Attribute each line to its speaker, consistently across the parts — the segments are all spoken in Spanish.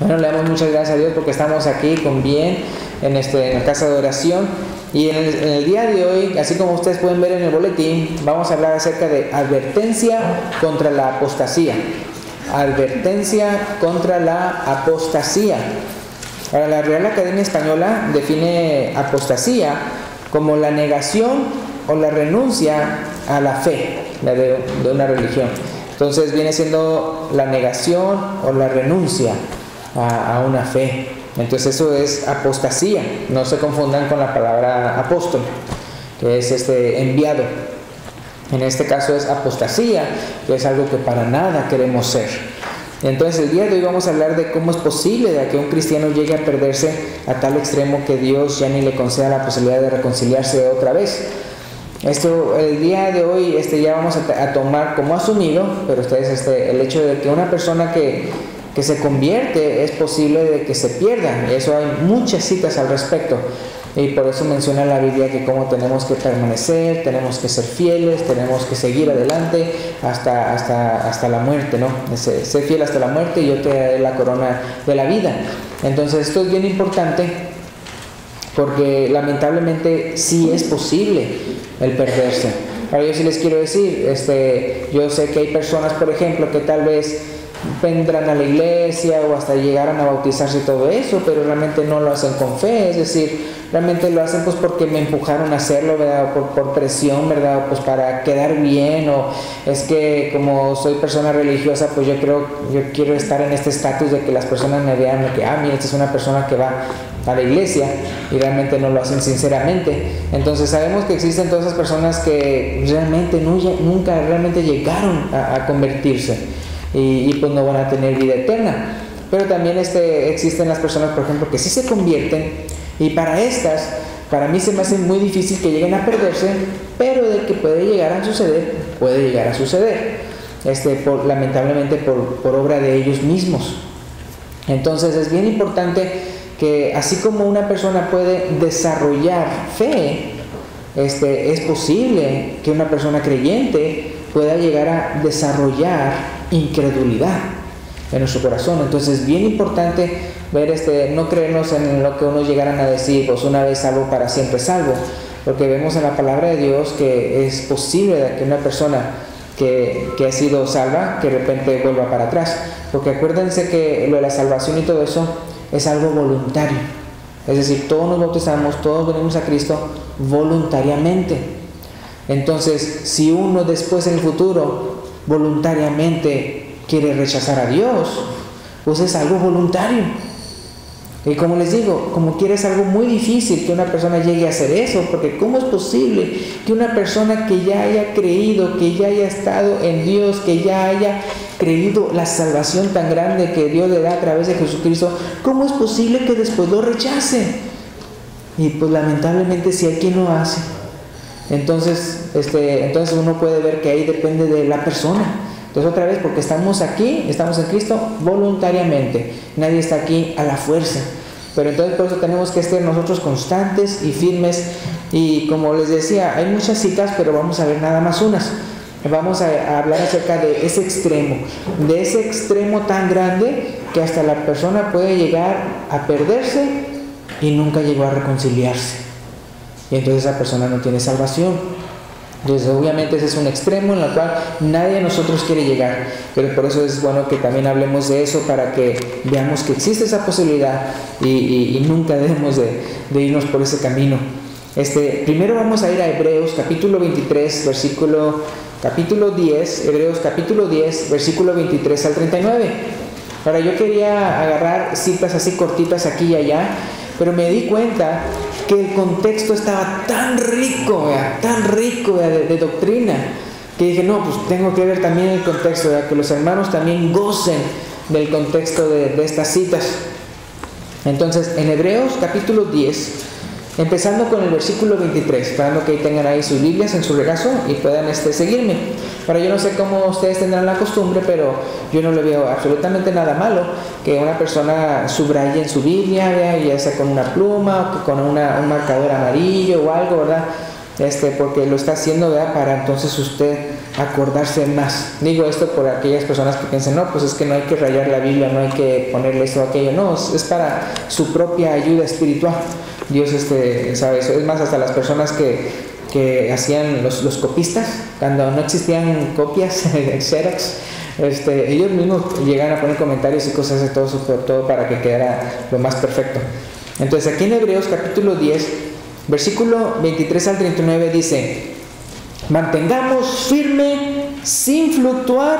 Speaker 1: Bueno, le damos muchas gracias a Dios porque estamos aquí con bien en la casa de oración. Y en el día de hoy, así como ustedes pueden ver en el boletín, vamos a hablar acerca de advertencia contra la apostasía. Advertencia contra la apostasía. Ahora, la Real Academia Española define apostasía como la negación o la renuncia a la fe de una religión. Entonces viene siendo la negación o la renuncia a una fe. Entonces eso es apostasía. No se confundan con la palabra apóstol, que es enviado. En este caso es apostasía, que es algo que para nada queremos ser. Entonces el día de hoy vamos a hablar de cómo es posible de que un cristiano llegue a perderse a tal extremo que Dios ya ni le conceda la posibilidad de reconciliarse otra vez. El día de hoy ya vamos a tomar como asumido, pero ustedes el hecho de que una persona que se convierte es posible de que se pierda. Eso hay muchas citas al respecto. Y por eso menciona la Biblia que cómo tenemos que permanecer, tenemos que ser fieles, tenemos que seguir adelante hasta la muerte, ¿no? Sé fiel hasta la muerte y yo te daré la corona de la vida. Entonces esto es bien importante porque lamentablemente sí es posible el perderse. Ahora yo sí les quiero decir, yo sé que hay personas, por ejemplo, que tal vez vendrán a la iglesia o hasta llegaran a bautizarse y todo eso, pero realmente no lo hacen con fe, es decir, realmente lo hacen pues porque me empujaron a hacerlo, ¿verdad? O por presión, ¿verdad? O pues para quedar bien, o es que como soy persona religiosa, pues yo quiero estar en este estatus de que las personas me vean que, mira, esta es una persona que va a la iglesia, y realmente no lo hacen sinceramente. Entonces sabemos que existen todas esas personas que realmente nunca realmente llegaron a convertirse. Y pues no van a tener vida eterna. Pero también existen las personas, por ejemplo, que sí se convierten, y para mí se me hace muy difícil que lleguen a perderse, pero de que puede llegar a suceder, lamentablemente por obra de ellos mismos. Entonces es bien importante que así como una persona puede desarrollar fe, es posible que una persona creyente pueda llegar a desarrollar incredulidad en nuestro corazón. Entonces es bien importante ver no creernos en lo que unos llegaran a decir, pues una vez salvo para siempre salvo, porque vemos en la palabra de Dios que es posible que una persona que ha sido salva, que de repente vuelva para atrás, porque acuérdense que lo de la salvación y todo eso es algo voluntario, es decir, todos nos bautizamos, todos venimos a Cristo voluntariamente. Entonces si uno después en el futuro voluntariamente quiere rechazar a Dios, pues es algo voluntario. Y como les digo, como quiera es algo muy difícil que una persona llegue a hacer eso, porque ¿cómo es posible que una persona que ya haya creído, que ya haya estado en Dios, que ya haya creído la salvación tan grande que Dios le da a través de Jesucristo, cómo es posible que después lo rechace? Y pues lamentablemente si hay quien lo hace. Entonces uno puede ver que ahí depende de la persona. Entonces otra vez, porque estamos aquí, estamos en Cristo voluntariamente, nadie está aquí a la fuerza. Pero entonces por eso tenemos que estar nosotros constantes y firmes. Y como les decía, hay muchas citas, pero vamos a ver nada más unas. Vamos a hablar acerca de ese extremo tan grande que hasta la persona puede llegar a perderse y nunca llegó a reconciliarse. Y entonces esa persona no tiene salvación. Entonces obviamente ese es un extremo en el cual nadie de nosotros quiere llegar, pero por eso es bueno que también hablemos de eso, para que veamos que existe esa posibilidad y nunca debemos de irnos por ese camino. Primero vamos a ir a Hebreos capítulo 23 capítulo 10, Hebreos capítulo 10 versículo 23 al 39. Ahora yo quería agarrar citas así cortitas aquí y allá, pero me di cuenta que el contexto estaba tan rico de doctrina, que dije, no, pues tengo que ver también el contexto, que los hermanos también gocen del contexto de estas citas. Entonces, en Hebreos capítulo 10, empezando con el versículo 23, esperando que tengan ahí sus Biblias en su regazo y puedan seguirme. Ahora, yo no sé cómo ustedes tendrán la costumbre, pero yo no le veo absolutamente nada malo que una persona subraye en su Biblia, ya sea con una pluma o con un marcador amarillo o algo, ¿verdad? porque lo está haciendo, ¿verdad?, para entonces usted acordarse más. Digo esto por aquellas personas que piensan, no, pues es que no hay que rayar la Biblia, no hay que ponerle esto o aquello. No, es para su propia ayuda espiritual. Dios sabe eso. Es más, hasta las personas que hacían los copistas, cuando no existían copias Xerox, ellos mismos llegan a poner comentarios y cosas de todo para que quedara lo más perfecto. Entonces aquí en Hebreos capítulo 10, versículo 23 al 39 dice: mantengamos firme, sin fluctuar,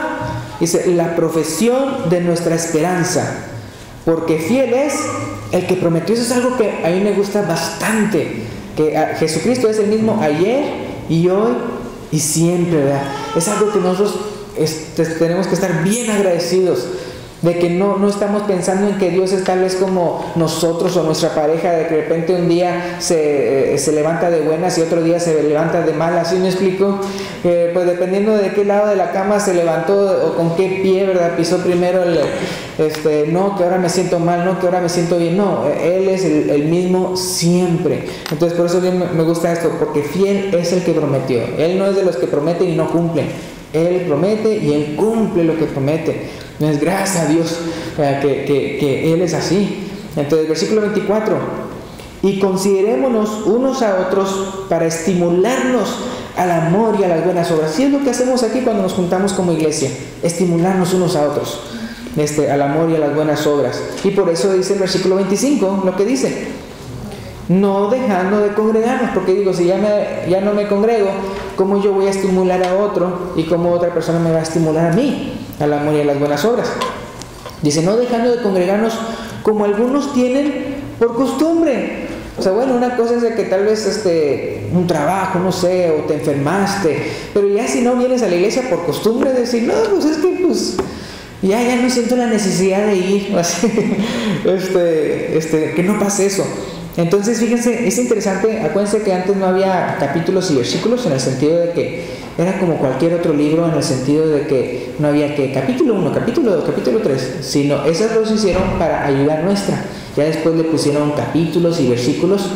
Speaker 1: dice, la profesión de nuestra esperanza, porque fiel es el que prometió. Eso es algo que a mí me gusta bastante, que Jesucristo es el mismo ayer y hoy y siempre, ¿verdad? Es algo que nosotros tenemos que estar bien agradecidos, de que no estamos pensando en que Dios es tal vez como nosotros o nuestra pareja, de que de repente un día se levanta de buenas y otro día se levanta de malas. ¿Sí me explico? Pues dependiendo de qué lado de la cama se levantó o con qué pie, ¿verdad?, pisó primero no, que ahora me siento mal, no, que ahora me siento bien. No, Él es el mismo siempre. Entonces por eso me gusta esto, porque fiel es el que prometió. Él no es de los que prometen y no cumplen. Él promete y Él cumple lo que promete. Entonces, gracias a Dios que Él es así. Entonces, versículo 24: y considerémonos unos a otros para estimularnos al amor y a las buenas obras. Sí, es lo que hacemos aquí cuando nos juntamos como iglesia, estimularnos unos a otros, al amor y a las buenas obras. Y por eso dice el versículo 25 lo que dice: no dejando de congregarnos. Porque digo, si ya no me congrego, ¿cómo yo voy a estimular a otro y cómo otra persona me va a estimular a mí al amor y a las buenas obras? Dice: no dejando de congregarnos como algunos tienen por costumbre. O sea, bueno, una cosa es de que tal vez un trabajo, no sé, o te enfermaste, pero ya si no vienes a la iglesia por costumbre, decir, no, pues es que ya no siento la necesidad de ir, así, que no pase eso. Entonces, fíjense, es interesante. Acuérdense que antes no había capítulos y versículos, en el sentido de que era como cualquier otro libro, en el sentido de que no había que capítulo 1, capítulo 2, capítulo 3, sino esas dos se hicieron para ayuda nuestra. Ya después le pusieron capítulos y versículos,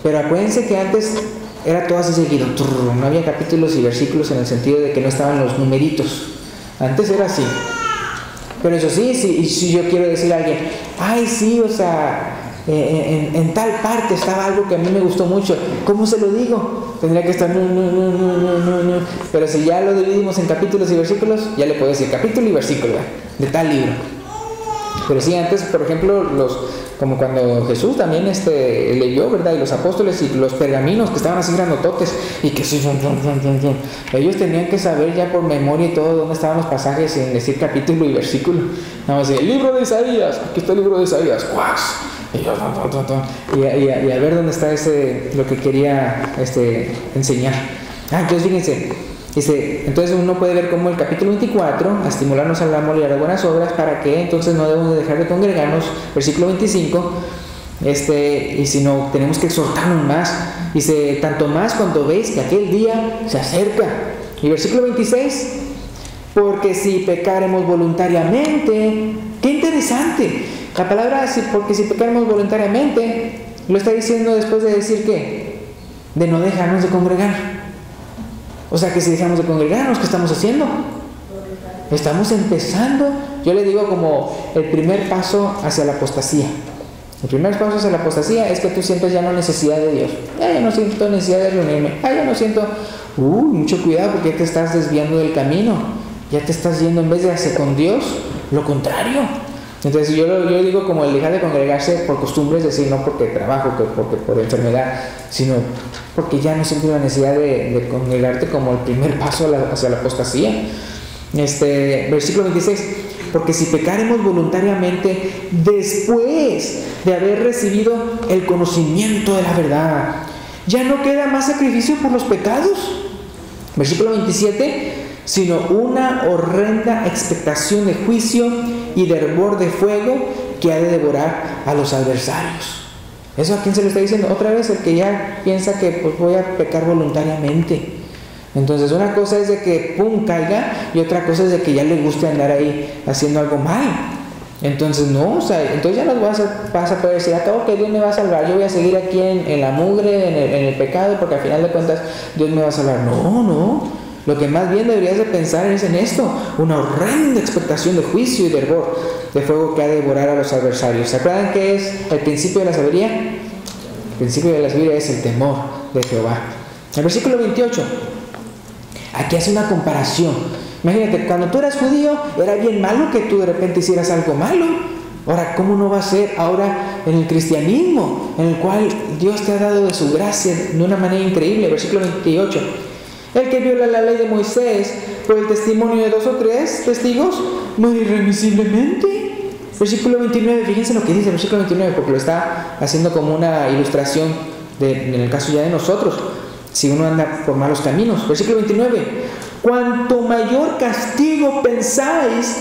Speaker 1: pero acuérdense que antes era todo así seguido, no había capítulos y versículos, en el sentido de que no estaban los numeritos. Antes era así. Pero eso sí, si yo quiero decirle a alguien, ay, sí, o sea, en tal parte estaba algo que a mí me gustó mucho, ¿cómo se lo digo? Tendría que estar no. Pero si ya lo dividimos en capítulos y versículos, ya le puedo decir capítulo y versículo, ¿verdad?, de tal libro. Pero sí, antes, por ejemplo, como cuando Jesús también leyó, ¿verdad?, y los apóstoles y los pergaminos que estaban así grandototes, y que sí, ellos tenían que saber ya por memoria y todo dónde estaban los pasajes, sin decir capítulo y versículo. Nada más decir, el libro de Isaías, aquí está el libro de Isaías, ¡cuas! Y a ver dónde está lo que quería enseñar. Entonces fíjense, entonces uno puede ver como el capítulo 24, a estimularnos al amor y a las buenas obras, para que entonces no debemos de dejar de congregarnos. Versículo 25, y si no, tenemos que exhortarnos más. Dice, tanto más cuando veis que aquel día se acerca. Y versículo 26, porque si pecaremos voluntariamente. Qué interesante. La palabra, porque si pecaremos voluntariamente, lo está diciendo después de decir que de no dejarnos de congregar. O sea, que si dejamos de congregarnos, ¿qué estamos haciendo? Estamos empezando, yo le digo, como el primer paso hacia la apostasía. El primer paso hacia la apostasía es que tú sientes ya no necesidad de Dios. Ya no siento necesidad de reunirme. Ya no siento, mucho cuidado, porque ya te estás desviando del camino. Ya te estás yendo, en vez de hacer con Dios, lo contrario. Entonces yo digo como el dejar de congregarse por costumbre, es decir, no porque trabajo, porque por enfermedad, sino porque ya no siento la necesidad de congregarte, como el primer paso hacia la apostasía. Versículo 26, porque si pecaremos voluntariamente después de haber recibido el conocimiento de la verdad, ya no queda más sacrificio por los pecados. Versículo 27, sino una horrenda expectación de juicio y de hervor de fuego que ha de devorar a los adversarios. ¿Eso a quién se lo está diciendo? Otra vez, el que ya piensa que pues voy a pecar voluntariamente. Entonces una cosa es de que caiga, y otra cosa es de que ya le guste andar ahí haciendo algo mal. Entonces no, o sea, entonces ya no vas a poder decir, acabo que Dios me va a salvar, yo voy a seguir aquí en la mugre, en el pecado, porque al final de cuentas Dios me va a salvar. No, lo que más bien deberías de pensar es en esto, una horrenda expectación de juicio y de hervor, de fuego que ha de devorar a los adversarios. ¿Se acuerdan qué es el principio de la sabiduría? El principio de la sabiduría es el temor de Jehová. El versículo 28, aquí hace una comparación. Imagínate, cuando tú eras judío, era bien malo que tú de repente hicieras algo malo. Ahora, ¿cómo no va a ser ahora en el cristianismo, en el cual Dios te ha dado de su gracia de una manera increíble? Versículo 28. El que viola la ley de Moisés por el testimonio de 2 o 3 testigos, muere irremisiblemente. Versículo 29, fíjense lo que dice el versículo 29, porque lo está haciendo como una ilustración en el caso ya de nosotros, si uno anda por malos caminos. Versículo 29. Cuanto mayor castigo pensáis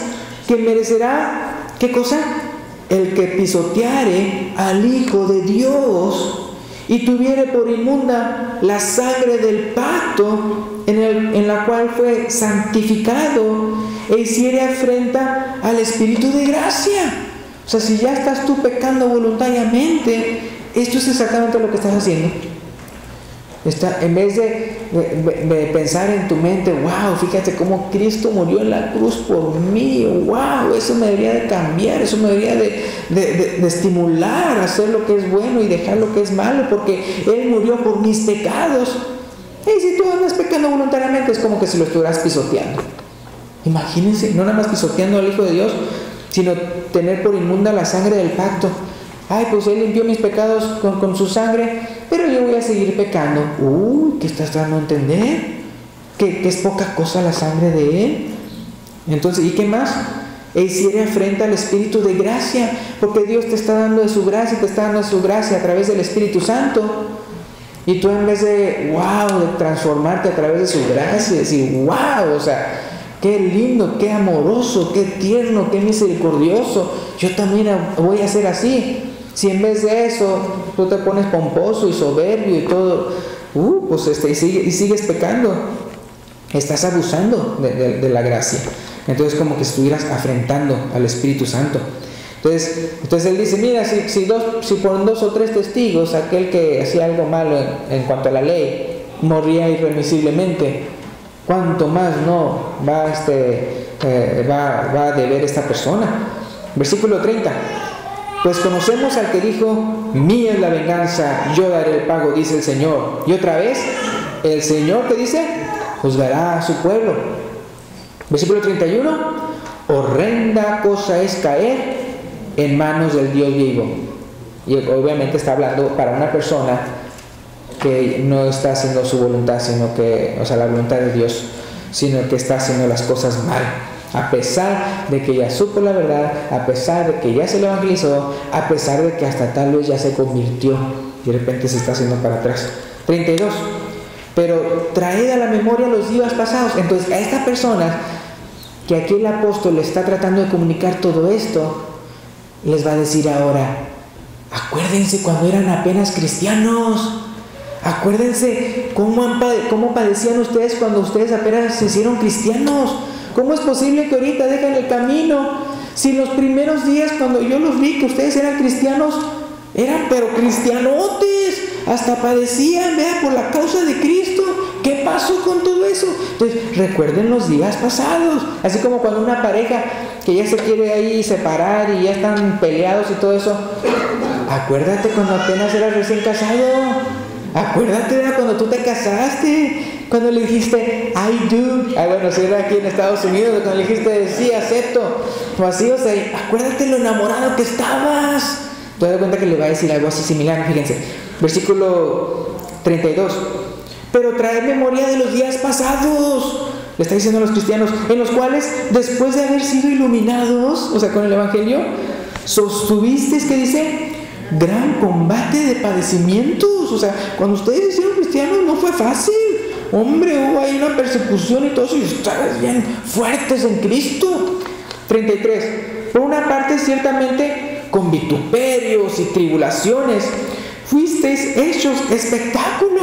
Speaker 1: que merecerá, ¿qué cosa? El que pisoteare al Hijo de Dios y tuviere por inmunda la sangre del pacto en la cual fue santificado e hiciere afrenta al Espíritu de gracia. O sea, si ya estás tú pecando voluntariamente, esto es exactamente lo que estás haciendo. En vez de pensar en tu mente, wow, fíjate cómo Cristo murió en la cruz por mí, wow, eso me debería de cambiar, eso me debería de estimular a hacer lo que es bueno y dejar lo que es malo, porque Él murió por mis pecados. Y si tú andas pecando voluntariamente, es como que si lo estuvieras pisoteando. Imagínense, no nada más pisoteando al Hijo de Dios, sino tener por inmunda la sangre del pacto. Ay, pues Él limpió mis pecados con su sangre, pero yo voy a seguir pecando. ¿Qué estás dando a entender? Que es poca cosa la sangre de Él. Entonces, ¿y qué más? E hiciere afrenta al Espíritu de gracia, porque Dios te está dando de su gracia, te está dando de su gracia a través del Espíritu Santo. Y tú en vez de, wow, de transformarte a través de su gracia, decir, wow, o sea, qué lindo, qué amoroso, qué tierno, qué misericordioso, yo también voy a ser así. Si en vez de eso tú te pones pomposo y soberbio y todo, pues y sigues pecando, estás abusando de la gracia. Entonces como que estuvieras afrentando al Espíritu Santo. Entonces él dice, mira, si por 2 o 3 testigos aquel que hacía algo malo en cuanto a la ley moría irremisiblemente, ¿cuánto más no va a deber esta persona? Versículo 30. Pues conocemos al que dijo, mía es la venganza, yo daré el pago, dice el Señor. Y otra vez, el Señor, ¿qué dice? Juzgará a su pueblo. Versículo 31. Horrenda cosa es caer en manos del Dios vivo. Y obviamente está hablando para una persona que no está haciendo su voluntad, sino que, o sea, la voluntad de Dios, sino que está haciendo las cosas mal. A pesar de que ya supo la verdad, a pesar de que ya se le evangelizó, a pesar de que hasta tal vez ya se convirtió y de repente se está haciendo para atrás. 32. Pero traed a la memoria los días pasados. Entonces a esta persona que aquí el apóstol le está tratando de comunicar todo esto, les va a decir ahora, acuérdense cuando eran apenas cristianos. Acuérdense cómo padecían ustedes cuando ustedes apenas se hicieron cristianos. ¿Cómo es posible que ahorita dejen el camino? Si los primeros días cuando yo los vi que ustedes eran cristianos, eran pero cristianotes, hasta padecían, vea, por la causa de Cristo. ¿Qué pasó con todo eso? Entonces recuerden los días pasados. Así como cuando una pareja que ya se quiere ahí separar y ya están peleados y todo eso, acuérdate cuando apenas eras recién casado. Acuérdate de cuando tú te casaste, cuando le dijiste I do. Bueno, si era aquí en Estados Unidos, cuando le dijiste sí, acepto, o así, o sea, acuérdate lo enamorado que estabas. Te das cuenta que le va a decir algo así similar. Fíjense, versículo 32. Pero traed memoria de los días pasados, le está diciendo a los cristianos, en los cuales después de haber sido iluminados, o sea, con el Evangelio, sostuvisteis, ¿qué dice? Gran combate de padecimientos. O sea, cuando ustedes hicieron cristianos no fue fácil. Hombre, hubo ahí una persecución y todo eso, y ustedes bien fuertes en Cristo. 33. Por una parte, ciertamente, con vituperios y tribulaciones, fuisteis hechos espectáculo.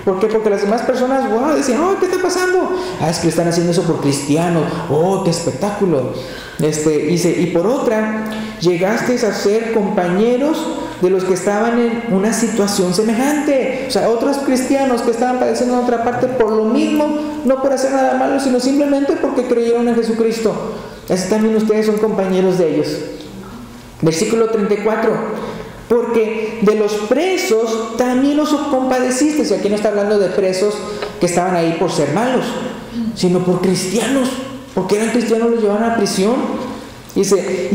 Speaker 1: ¿Por qué? Porque las demás personas, wow, decían, oh, ¿qué está pasando? Ah, es que están haciendo eso por cristianos. Oh, qué espectáculo. Dice, y por otra, llegasteis a ser compañeros de los que estaban en una situación semejante. O sea, otros cristianos que estaban padeciendo en otra parte por lo mismo, no por hacer nada malo, sino simplemente porque creyeron en Jesucristo. Así también ustedes son compañeros de ellos. Versículo 34. Porque de los presos también os compadecisteis. Y aquí no está hablando de presos que estaban ahí por ser malos, sino por cristianos. Porque eran cristianos, los llevaban a prisión. Dice,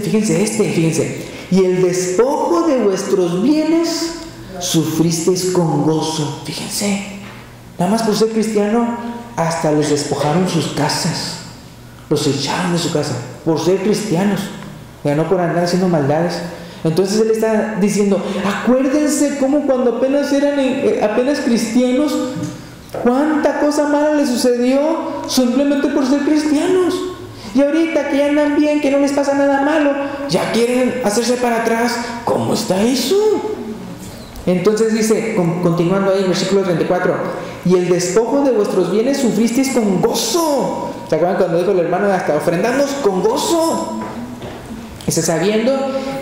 Speaker 1: fíjense, y el despojo de vuestros bienes sufristeis con gozo. Fíjense, nada más por ser cristiano, hasta les despojaron sus casas, los echaron de su casa, por ser cristianos, ya no por andar haciendo maldades. Entonces él está diciendo, acuérdense cómo cuando apenas eran apenas cristianos, cuánta cosa mala les sucedió simplemente por ser cristianos. Y ahorita que ya andan bien, que no les pasa nada malo, ya quieren hacerse para atrás. ¿Cómo está eso? Entonces dice, continuando ahí, versículo 34, y el despojo de vuestros bienes sufristeis con gozo. ¿Se acuerdan cuando dijo el hermano, hasta ofrendamos con gozo? Dice, sabiendo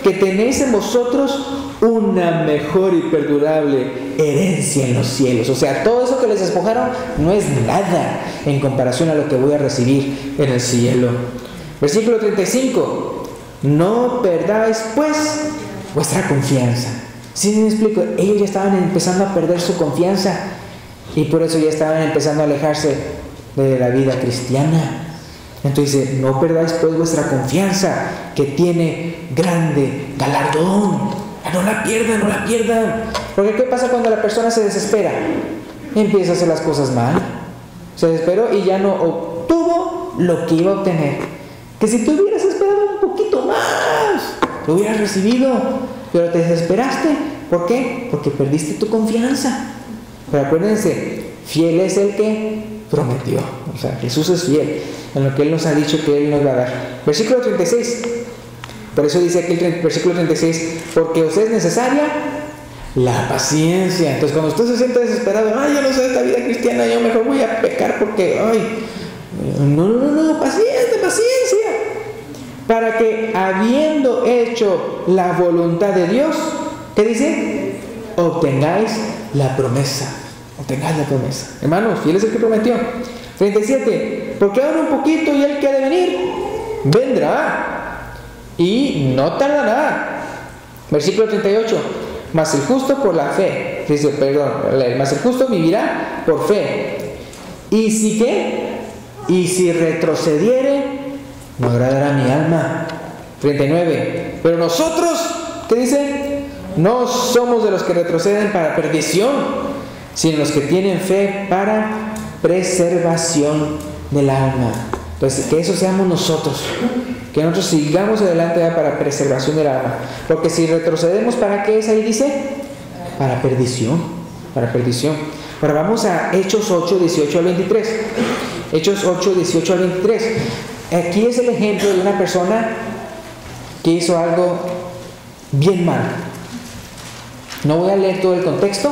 Speaker 1: que tenéis en vosotros una mejor y perdurable herencia en los cielos. O sea, todo eso que les despojaron no es nada en comparación a lo que voy a recibir en el cielo. Versículo 35. No perdáis pues vuestra confianza. ¿Sí me explico? Ellos ya estaban empezando a perder su confianza y por eso ya estaban empezando a alejarse de la vida cristiana. Entonces dice, no perdáis pues vuestra confianza, que tiene grande galardón. No la pierdan. Porque ¿qué pasa cuando la persona se desespera? Empieza a hacer las cosas mal. Se desesperó y ya no obtuvo lo que iba a obtener. Que si tú hubieras esperado un poquito más, lo hubieras recibido. Pero te desesperaste. ¿Por qué? Porque perdiste tu confianza. Pero acuérdense, fiel es el que prometió. O sea, Jesús es fiel en lo que Él nos ha dicho que Él nos va a dar. Versículo 36. Por eso dice aquí el versículo 36, porque os es necesaria la paciencia. Entonces cuando usted se siente desesperado, ay, yo no sé esta vida cristiana, yo mejor voy a pecar porque, ay, no, paciencia. Para que habiendo hecho la voluntad de Dios, ¿qué dice? Obtengáis la promesa. Hermanos, fiel es el que prometió. 37, porque ahora un poquito y el que ha de venir, vendrá. Y no tardará. Versículo 38. Mas el justo por la fe. Dice, mas el justo vivirá por fe. ¿Y si qué? Y si retrocediere, no agradará mi alma. 39. Pero nosotros, ¿qué dice? No somos de los que retroceden para perdición, sino los que tienen fe para preservación del alma. Entonces, que eso seamos nosotros. Que nosotros sigamos adelante para preservación del alma. Porque si retrocedemos, ¿para qué es ahí? Dice, para perdición. Ahora vamos a Hechos 8, 18 al 23. Hechos 8, 18 al 23. Aquí es el ejemplo de una persona que hizo algo bien mal. No voy a leer todo el contexto,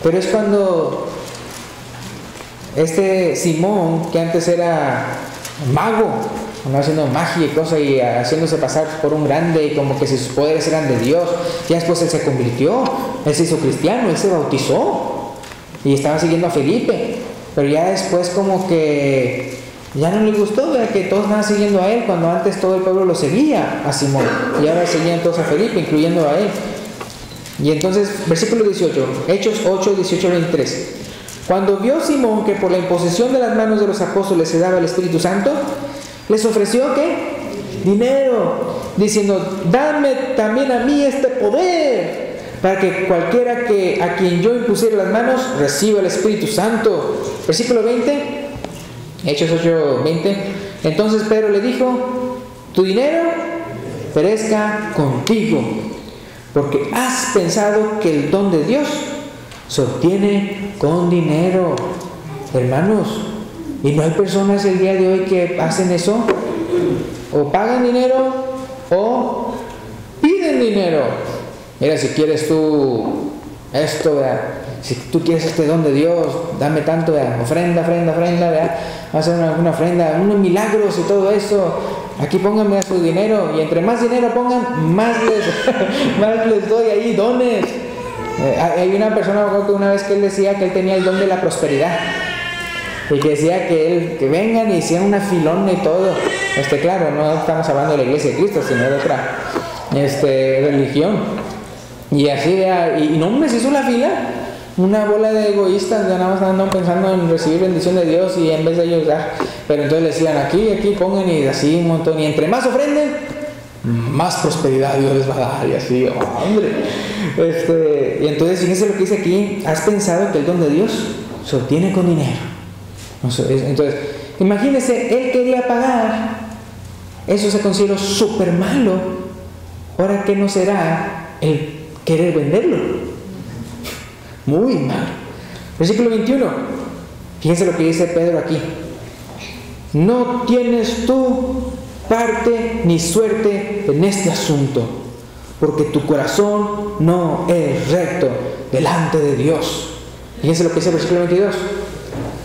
Speaker 1: pero es cuando Simón, que antes era mago, haciendo magia y cosas y haciéndose pasar por un grande y como que si sus poderes eran de Dios, ya después él se convirtió, él se hizo cristiano, él se bautizó y estaba siguiendo a Felipe, pero ya después como que ya no le gustó, ¿verdad? Que todos estaban siguiendo a él cuando antes todo el pueblo lo seguía a Simón y ahora seguían todos a Felipe, incluyendo a él. Y entonces, versículo 18, Hechos 8, 18 al 23. Cuando vio Simón que por la imposición de las manos de los apóstoles se daba el Espíritu Santo, les ofreció ¿qué? Dinero, diciendo, dame también a mí este poder, para que cualquiera a quien yo impusiera las manos reciba el Espíritu Santo. Versículo 20, Hechos 8, 20. Entonces Pedro le dijo, tu dinero perezca contigo, porque has pensado que el don de Dios se obtiene con dinero. Hermanos, y no hay personas el día de hoy que hacen eso, o pagan dinero o piden dinero. mira, si quieres tú esto, ¿verdad? Si tú quieres este don de Dios, dame tanto, ¿verdad? Ofrenda, ¿verdad? Vamos a hacer una ofrenda, unos milagros y todo eso. Aquí pónganme su dinero, y entre más dinero pongan, más les doy ahí dones. Hay una persona que una vez que él decía que él tenía el don de la prosperidad, y que decía que vengan y hicieran una filona y todo. Claro, no estamos hablando de la iglesia de Cristo, sino de otra religión. Y así, y no me hizo la fila, una bola de egoístas, ya nada más andan pensando en recibir bendición de Dios y en vez de ellos dar. Pero entonces le decían, aquí pongan, y así un montón, y entre más ofrenden, más prosperidad Dios les va a dar, y así, hombre. Y entonces fíjense lo que dice aquí: ¿has pensado que el don de Dios se obtiene con dinero? Entonces, imagínense, él quería pagar, eso se consideró súper malo. Ahora, ¿qué no será el querer venderlo? Muy malo. Versículo 21, fíjense lo que dice Pedro aquí: no tienes tú parte ni suerte en este asunto, porque tu corazón no es recto delante de Dios. Fíjense lo que dice el versículo 22: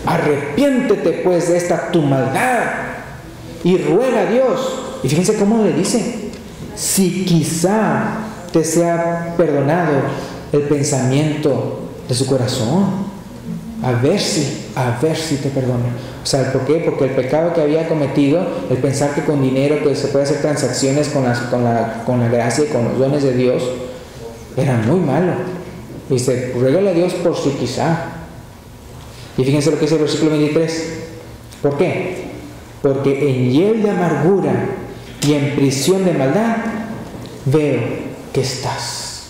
Speaker 1: arrepiéntete pues de esta tu maldad y ruega a Dios. Y fíjense cómo le dice: si quizá te sea perdonado el pensamiento de su corazón, a ver si te perdona. O sea, ¿por qué? Porque el pecado que había cometido, el pensar que con dinero que se puede hacer transacciones con la gracia y con los dones de Dios, era muy malo. Dice, ruégale a Dios por si quizá. Y fíjense lo que dice el versículo 23. ¿Por qué? Porque en hiel de amargura y en prisión de maldad veo que estás.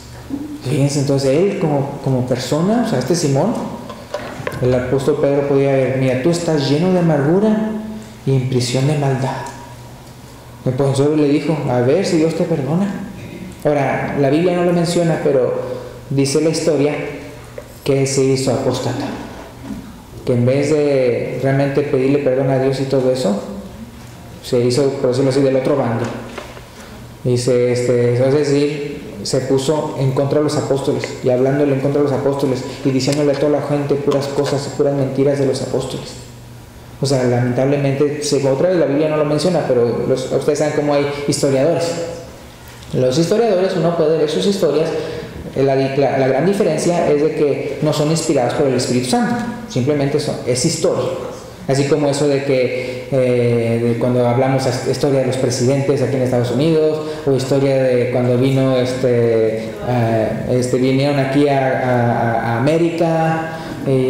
Speaker 1: Fíjense, entonces él como persona, o sea, Simón, el apóstol Pedro podía ver: mira, tú estás lleno de amargura y en prisión de maldad. El apóstol le dijo: a ver si Dios te perdona. Ahora, la Biblia no lo menciona, pero dice la historia que él se hizo apóstata, que en vez de realmente pedirle perdón a Dios y todo eso, se hizo, por decirlo así, del otro bando. Dice, es decir, se puso en contra de los apóstoles, y hablándole en contra de los apóstoles y diciéndole a toda la gente puras cosas, puras mentiras de los apóstoles. O sea, lamentablemente, otra vez la Biblia no lo menciona, pero ustedes saben cómo hay historiadores. Los historiadores, uno puede ver sus historias. La gran diferencia es de que no son inspirados por el Espíritu Santo, simplemente es historia. Así como eso de que de cuando hablamos historia de los presidentes aquí en Estados Unidos, o historia de cuando vino vinieron aquí a América,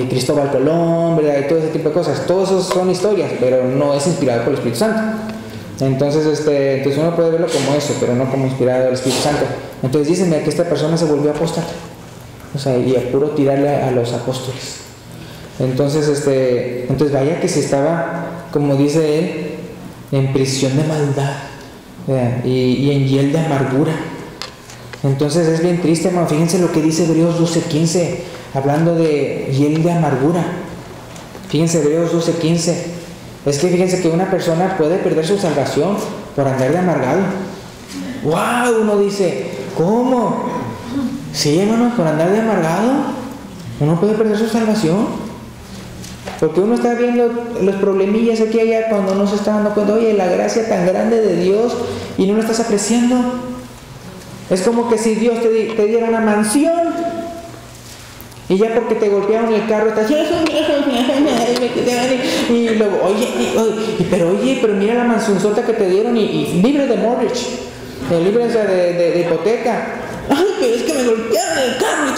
Speaker 1: Cristóbal Colón, ¿verdad? Y todo ese tipo de cosas. Todos esos son historias, pero no es inspirado por el Espíritu Santo. Entonces uno puede verlo como eso, pero no como inspirado del Espíritu Santo. Entonces dicen que esta persona se volvió apóstata, o sea, y a puro tirarle a los apóstoles. Entonces vaya que se estaba, como dice él, en prisión de maldad, y en hiel de amargura. Entonces es bien triste, hermano. Fíjense lo que dice Hebreos 12:15, hablando de hiel de amargura. Fíjense, Hebreos 12:15. Es que fíjense que una persona puede perder su salvación por andar de amargado. ¡Wow! Uno dice, ¿cómo? Sí, hermano, por andar de amargado uno puede perder su salvación. Porque uno está viendo los problemillas aquí y allá cuando no se está dando cuenta, oye, la gracia tan grande de Dios, y no lo estás apreciando. Es como que si Dios te diera una mansión, y ya porque te golpearon el carro estás y luego, pero mira la mansionzota que te dieron, y libre de mortgage, libre de hipoteca. Ay, pero es que me golpearon el carro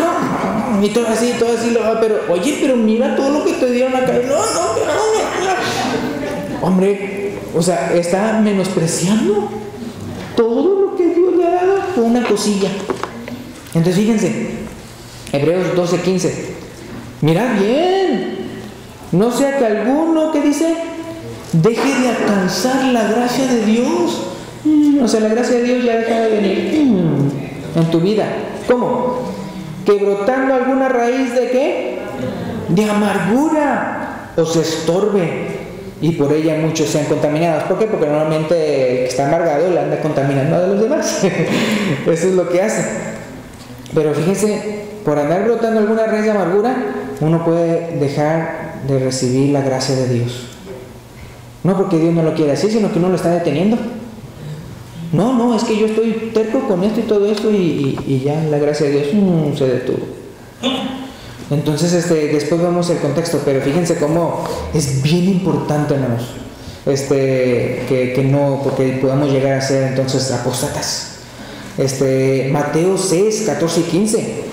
Speaker 1: y todo así, pero mira todo lo que te dieron acá. No. Hombre, o sea, está menospreciando todo lo que Dios le ha dado por una cosilla. Entonces fíjense, Hebreos 12:15. Mirad bien, no sea que alguno, ¿qué dice? Deje de alcanzar la gracia de Dios. O sea, la gracia de Dios ya deja de venir en tu vida. ¿Cómo? Que brotando alguna raíz de ¿qué? De amargura os estorbe, y por ella muchos sean contaminados. ¿Por qué? Porque normalmente el que está amargado le anda contaminando a los demás. Eso es lo que hace. Pero fíjense, por andar brotando alguna raíz de amargura, uno puede dejar de recibir la gracia de Dios. No porque Dios no lo quiera así, sino que uno lo está deteniendo. No, es que yo estoy terco con esto y todo esto y ya la gracia de Dios se detuvo. Entonces después vemos el contexto, pero fíjense cómo es bien importante, hermanos, que no, porque podamos llegar a ser entonces apóstatas. Mateo 6, 14 y 15.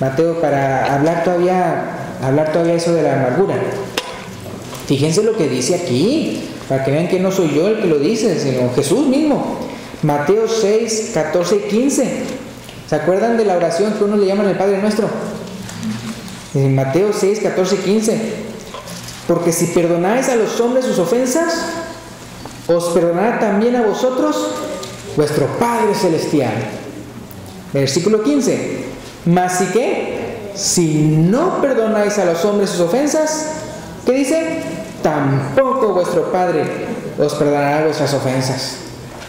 Speaker 1: Mateo, para hablar todavía eso de la amargura. Fíjense lo que dice aquí, para que vean que no soy yo el que lo dice, sino Jesús mismo. Mateo 6, 14 y 15. ¿Se acuerdan de la oración que uno le llaman el Padre Nuestro? En Mateo 6, 14 y 15. Porque si perdonáis a los hombres sus ofensas, os perdonará también a vosotros vuestro Padre Celestial. Versículo 15. Mas si qué, si no perdonáis a los hombres sus ofensas, ¿qué dice? Tampoco vuestro Padre os perdonará vuestras ofensas.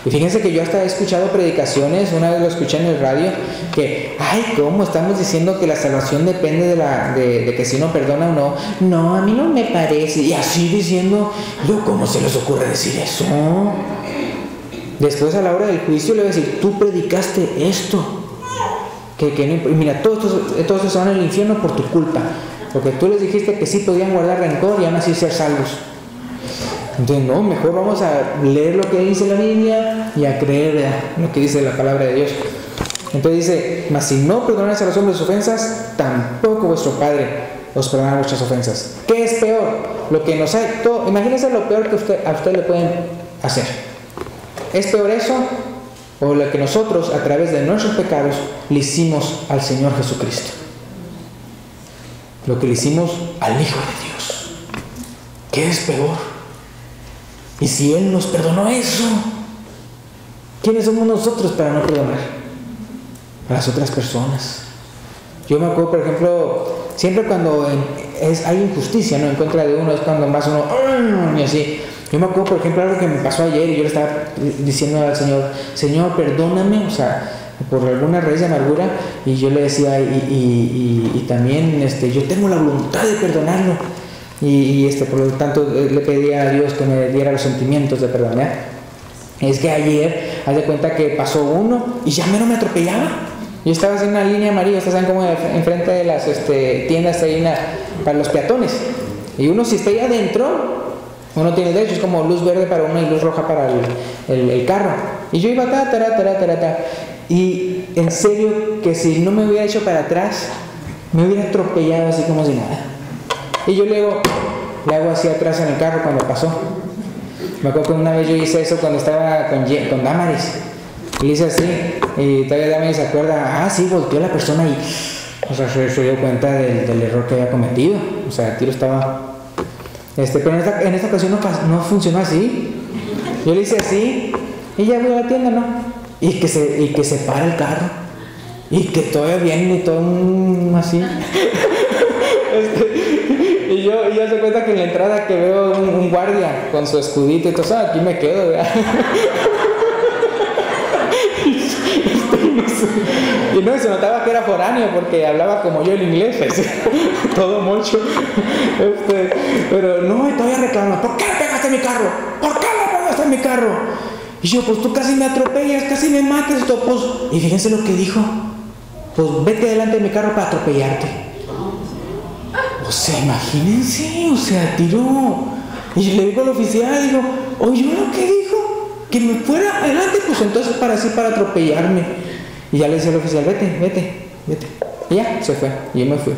Speaker 1: Y fíjense que yo hasta he escuchado predicaciones, una vez lo escuché en el radio, que, ¿cómo estamos diciendo que la salvación depende de que si uno perdona o no? No, a mí no me parece. Y así diciendo, ¿cómo se les ocurre decir eso? Después a la hora del juicio le voy a decir, tú predicaste esto. Y mira, todos estos se van al infierno por tu culpa. Porque tú les dijiste que sí podían guardar rencor y aún así ser salvos. Entonces, no, mejor vamos a leer lo que dice la Biblia y a creer lo que dice la palabra de Dios. Entonces dice, mas si no perdonáis a los hombres sus ofensas, tampoco vuestro Padre os perdonará vuestras ofensas. ¿Qué es peor? Lo que nos ha... Imagínense lo peor que a usted le pueden hacer. ¿Es peor eso o lo que nosotros a través de nuestros pecados le hicimos al Señor Jesucristo? Lo que le hicimos al Hijo de Dios. ¿Qué es peor? Y si Él nos perdonó eso, ¿quiénes somos nosotros para no perdonar a las otras personas? Yo me acuerdo, por ejemplo, siempre cuando hay injusticia, ¿no?, en contra de uno, es cuando más uno y así. Yo me acuerdo, por ejemplo, algo que me pasó ayer y yo le estaba diciendo al Señor, perdóname, o sea, por alguna raíz de amargura, y yo le decía, y también yo tengo la voluntad de perdonarlo. Por lo tanto le pedía a Dios que me diera los sentimientos de perdonar. Es que ayer, haz de cuenta que pasó uno y ya menos me atropellaba. Yo estaba en una línea amarilla, ustedes saben, como enfrente de las tiendas ahí para los peatones. Y uno, si está ahí adentro, uno tiene derecho, es como luz verde para uno y luz roja para el carro. Y yo iba y en serio que si no me hubiera hecho para atrás, me hubiera atropellado así como si nada. Y yo le hago así atrás en el carro cuando pasó. Me acuerdo que una vez yo hice eso cuando estaba con Damaris. Y hice así, y todavía Damaris se acuerda, sí, volteó la persona y, o sea, se dio cuenta del error que había cometido. O sea, el tiro estaba... pero en esta ocasión no funcionó así. Yo le hice así, y ya voy a la tienda, ¿no? Y que se para el carro. Y que todavía viene y todo así. Y yo se cuenta que en la entrada que veo un guardia con su escudito y todo, aquí me quedo, ¿verdad? Y no, se notaba que era foráneo porque hablaba como yo el inglés, todo mucho. Pero no, y todavía reclama, ¿por qué le pegaste a mi carro? ¿Por qué le pegaste a mi carro? Y yo, pues tú casi me atropellas, casi me matas, y fíjense lo que dijo, pues vete delante de mi carro para atropellarte. O sea, imagínense, o sea, tiró. Y le digo al oficial, digo, ¿oyó lo que dijo? Que me fuera adelante, pues entonces para atropellarme. Y ya le decía al oficial, vete. Y ya, se fue, y yo me fui.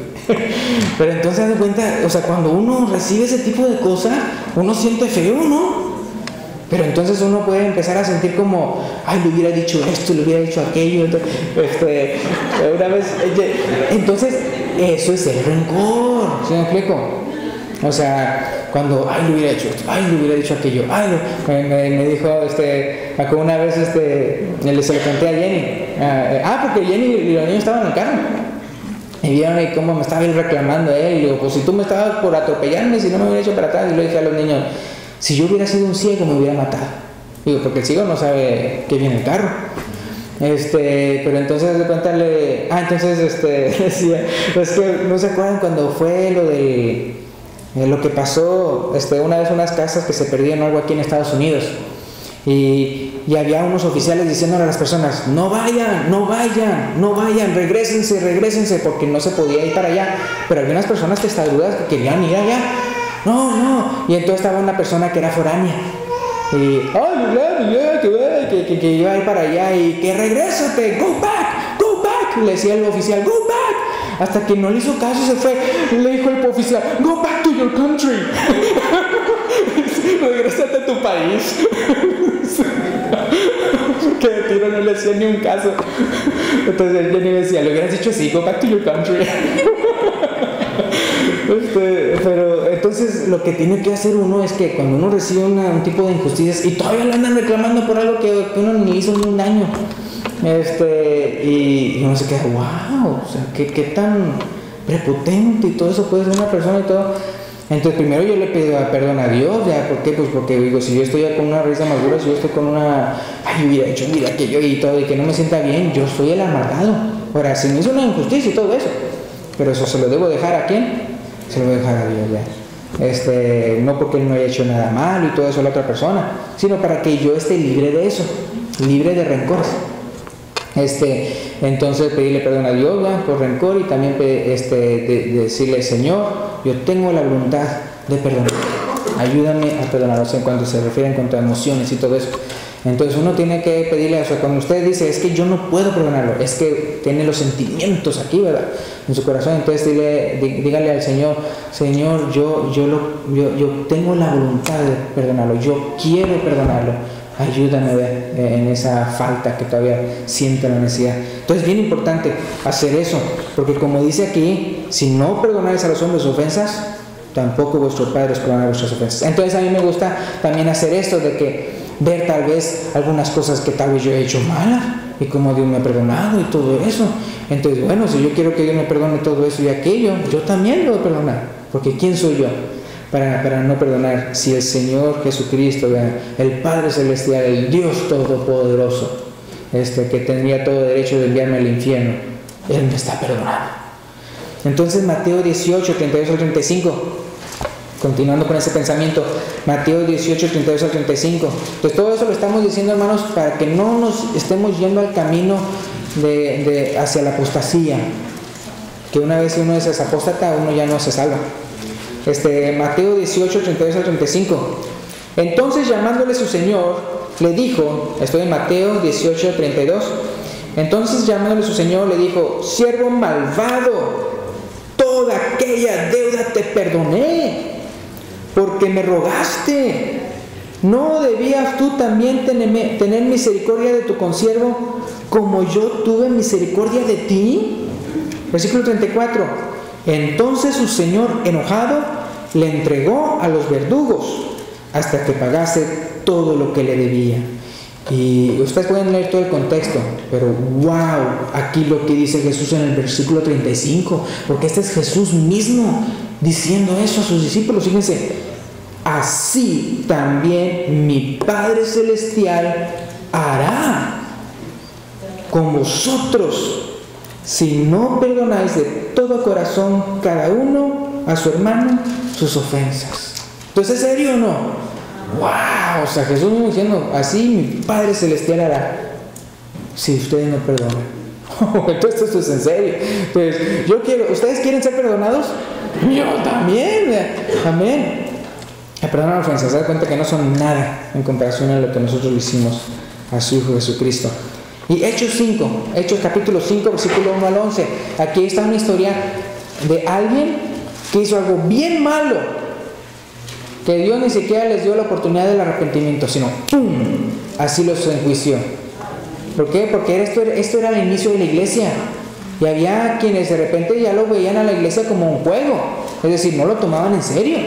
Speaker 1: Pero entonces, haz de cuenta, o sea, cuando uno recibe ese tipo de cosas, uno siente feo, ¿no? Pero entonces uno puede empezar a sentir como, le hubiera dicho esto, le hubiera dicho aquello. Una vez, entonces, eso es el rencor, ¿sí me explico? O sea, cuando, le hubiera hecho esto, le hubiera dicho aquello, me dijo, una vez, se lo conté a Jenny, porque Jenny y los niños estaban en el carro, y vieron ahí cómo me estaba reclamando él, y digo, pues si tú me estabas por atropellarme, si no me hubiera hecho para atrás, y le dije a los niños, si yo hubiera sido un ciego me hubiera matado, digo, porque el ciego no sabe que viene el carro. Pero entonces de cuenta decía, es que no se acuerdan cuando fue lo que pasó, una vez unas casas que se perdían algo aquí en Estados Unidos. Y había unos oficiales diciéndole a las personas, no vayan, regrésense, porque no se podía ir para allá. Pero había unas personas testarudas que querían ir allá. No. Y entonces estaba una persona que era foránea. Y, que iba a ir para allá y que regrésate, go back, le decía el oficial, go back. Hasta que no le hizo caso, se fue. Le dijo el oficial, go back to your country. Regrésate a tu país. Que de tiro no le hacía ni un caso. Entonces Jenny decía, le hubieras dicho así, go back to your country. Pero entonces lo que tiene que hacer uno es que cuando uno recibe un tipo de injusticias y todavía lo andan reclamando por algo que uno ni hizo ni un daño, y uno se queda, wow, o sea, qué tan prepotente y todo eso puede ser una persona y todo. Entonces primero yo le pido perdón a Dios, ¿ya? ¿Por qué? Pues porque digo, si yo estoy ya con una raíz de amargura, si yo estoy con yo hubiera hecho mira que yo y todo, y que no me sienta bien, yo soy el amargado. Ahora, si me hizo una injusticia y todo eso, pero eso se lo debo dejar ¿a quién? Se lo voy a dejar a Dios, ya. No porque Él no haya hecho nada malo y todo eso a la otra persona, sino para que yo esté libre de eso, libre de rencores. Entonces pedirle perdón a Dios, ¿ya? Por rencor, y también decirle, Señor, yo tengo la voluntad de perdonar, ayúdame a perdonar, o sea, cuando se refiere en cuanto a emociones y todo eso. Entonces uno tiene que pedirle, o sea, cuando usted dice, es que yo no puedo perdonarlo, es que tiene los sentimientos aquí, ¿verdad?, en su corazón. Entonces dígale al Señor, Señor, yo tengo la voluntad de perdonarlo, yo quiero perdonarlo, ayúdame en esa falta que todavía siento la necesidad. Entonces es bien importante hacer eso, porque como dice aquí, si no perdonáis a los hombres sus ofensas, tampoco vuestro Padre os perdonará vuestras ofensas. Entonces a mí me gusta también hacer esto, de que ver tal vez algunas cosas que tal vez yo he hecho malas y cómo Dios me ha perdonado y todo eso. Entonces, bueno, si yo quiero que Dios me perdone todo eso y aquello, yo también lo voy a perdonar, porque ¿quién soy yo para no perdonar? Si el Señor Jesucristo, el Padre Celestial, el Dios Todopoderoso, que tendría todo derecho de enviarme al infierno, Él me está perdonando. Entonces Mateo 18, 32 al 35, continuando con ese pensamiento, Mateo 18, 32 al 35. Pues todo eso lo estamos diciendo, hermanos, para que no nos estemos yendo al camino hacia la apostasía, que una vez uno es apóstata, uno ya no se salva. Mateo 18, 32 al 35. Entonces llamándole su Señor, le dijo, estoy en Mateo 18, 32. Entonces llamándole su Señor, le dijo, siervo malvado, toda aquella deuda te perdoné, porque me rogaste. ¿No debías tú también tener misericordia de tu consiervo, como yo tuve misericordia de ti? Versículo 34. Entonces su señor, enojado, le entregó a los verdugos hasta que pagase todo lo que le debía. Y ustedes pueden leer todo el contexto, pero wow, aquí lo que dice Jesús en el versículo 35, porque este es Jesús mismo diciendo eso a sus discípulos. Fíjense, así también mi Padre Celestial hará con vosotros si no perdonáis de todo corazón cada uno a su hermano sus ofensas. Entonces, ¿es serio o no? ¡Wow! O sea, Jesús mismo diciendo, así mi Padre Celestial hará si ustedes no perdonan. Entonces esto es en serio. Entonces, ¿ustedes quieren ser perdonados? Yo también. Amén. Perdonar ofensas, se da cuenta que no son nada en comparación a lo que nosotros le hicimos a su Hijo Jesucristo. Y Hechos capítulo 5, versículo 1 al 11. Aquí está una historia de alguien que hizo algo bien malo, que Dios ni siquiera les dio la oportunidad del arrepentimiento, sino ¡pum!, así los enjuició. ¿Por qué? Porque esto era el inicio de la iglesia, y había quienes de repente ya lo veían a la iglesia como un juego, es decir, no lo tomaban en serio,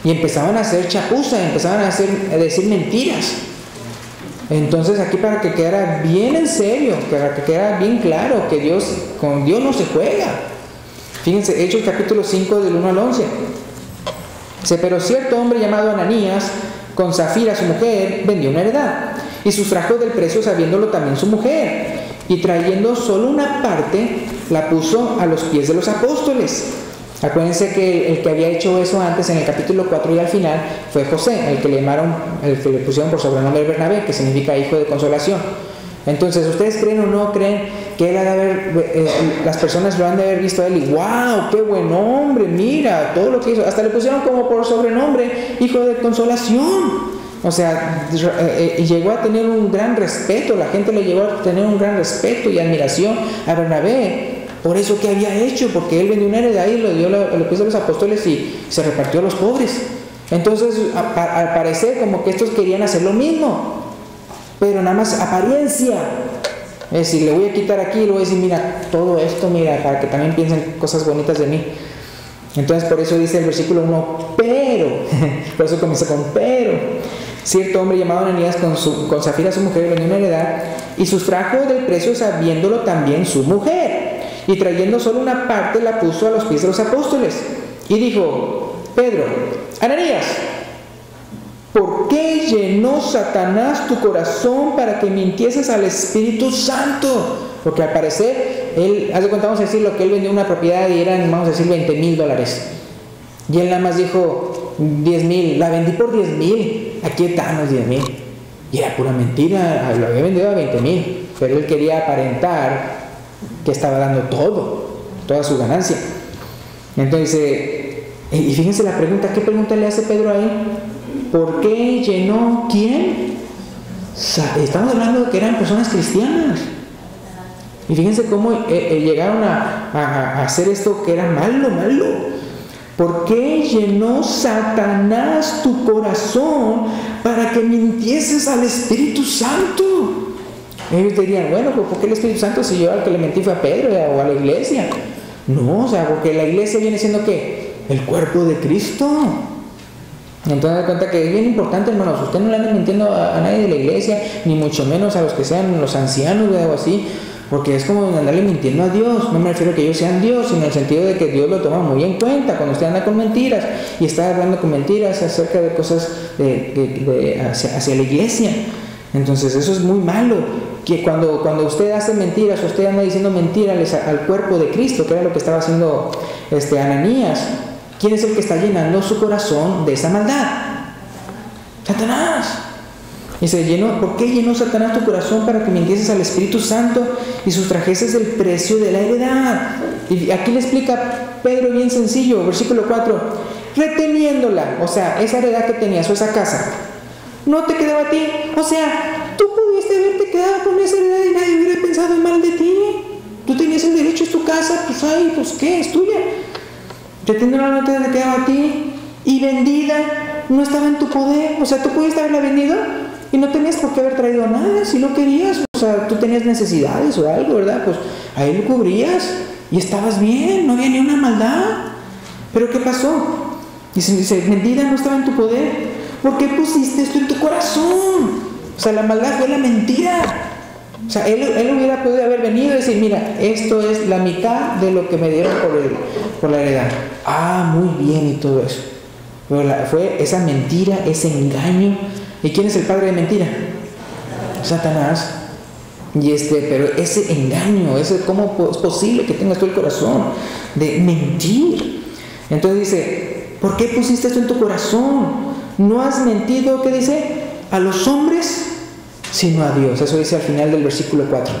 Speaker 1: y empezaban a hacer chapuza, empezaban a decir mentiras. Entonces aquí, para que quedara bien en serio, para que quedara bien claro que con Dios no se juega. Fíjense, Hechos capítulo 5 del 1 al 11. Dice, pero cierto hombre llamado Ananías, con Zafira su mujer, vendió una heredad, y sustrajo del precio sabiéndolo también su mujer, y trayendo solo una parte, la puso a los pies de los apóstoles. Acuérdense que el que había hecho eso antes en el capítulo 4 y al final fue José, el que le pusieron por sobrenombre Bernabé, que significa hijo de consolación. Entonces, ¿ustedes creen o no creen que él ha de haber, las personas lo han de haber visto a él y wow, qué buen hombre, mira todo lo que hizo? Hasta le pusieron como por sobrenombre hijo de consolación. O sea, llegó a tener un gran respeto, la gente le llegó a tener un gran respeto y admiración a Bernabé por eso que había hecho, porque él vendió una heredad y lo dio a los pies de los apóstoles y se repartió a los pobres. Entonces, al parecer, como que estos querían hacer lo mismo, pero nada más apariencia. Es decir, le voy a quitar aquí y le voy a decir, mira, todo esto, mira, para que también piensen cosas bonitas de mí. Entonces, por eso dice el versículo 1, pero, por eso comienza con pero. Cierto hombre llamado Ananías con Zafira su mujer vendió una heredad y sustrajo del precio sabiéndolo también su mujer, y trayendo solo una parte la puso a los pies de los apóstoles. Y dijo Pedro, Ananías, ¿por qué llenó Satanás tu corazón para que mintieses al Espíritu Santo? Porque al parecer, él, haz de cuenta, vamos a decir, lo que él vendió una propiedad y eran, vamos a decir, $20,000. Y él nada más dijo 10,000, la vendí por 10,000, aquí están los 10,000. Y era pura mentira, lo había vendido a 20,000, pero él quería aparentar que estaba dando toda su ganancia. Entonces, y fíjense la pregunta, ¿qué pregunta le hace Pedro ahí? ¿Por qué llenó quién? Estamos hablando de que eran personas cristianas. Y fíjense cómo llegaron a hacer esto que era malo. ¿Por qué llenó Satanás tu corazón para que mintieses al Espíritu Santo? Ellos dirían, bueno, pues ¿por qué el Espíritu Santo si yo al que le mentí fue a Pedro o a la iglesia? No, o sea, porque la iglesia viene siendo ¿qué? El cuerpo de Cristo. Entonces, da cuenta que es bien importante, hermanos, usted no le anda mintiendo a nadie de la iglesia, ni mucho menos a los que sean los ancianos o algo así, porque es como andarle mintiendo a Dios. No me refiero a que ellos sean Dios, sino en el sentido de que Dios lo toma muy en cuenta cuando usted anda con mentiras y está hablando con mentiras acerca de cosas hacia la iglesia. Entonces eso es muy malo, que cuando usted hace mentiras, usted anda diciendo mentiras al cuerpo de Cristo, que era lo que estaba haciendo Ananías. ¿Quién es el que está llenando su corazón de esa maldad? Satanás. Y se llenó. ¿Por qué llenó Satanás tu corazón para que mintieses al Espíritu Santo y sustrajeses el precio de la heredad? Y aquí le explica Pedro bien sencillo, versículo 4, reteniéndola, o sea, esa heredad que tenías o esa casa, no te quedaba a ti, o sea, tú pudiste haberte quedado con esa heredad y nadie hubiera pensado mal de ti. Tú tenías el derecho, es tu casa, pues ay, pues qué, es tuya. Reteniéndola no te quedaba a ti, y vendida no estaba en tu poder, o sea, tú pudiste haberla vendido y no tenías por qué haber traído nada si no querías, o sea, tú tenías necesidades o algo, ¿verdad? Pues ahí lo cubrías y estabas bien, no había ni una maldad. Pero ¿qué pasó? Dice, vendida no estaba en tu poder. ¿Por qué pusiste esto en tu corazón? O sea, la maldad fue la mentira. O sea, él hubiera podido haber venido y decir, mira, esto es la mitad de lo que me dieron por la heredad. Ah, muy bien y todo eso. Pero fue esa mentira, ese engaño. ¿Y quién es el padre de mentira? Satanás. Y pero ese engaño, ¿cómo es posible que tengas tú el corazón de mentir? Entonces dice, ¿por qué pusiste esto en tu corazón? No has mentido, ¿qué dice? A los hombres, sino a Dios. Eso dice al final del versículo 4.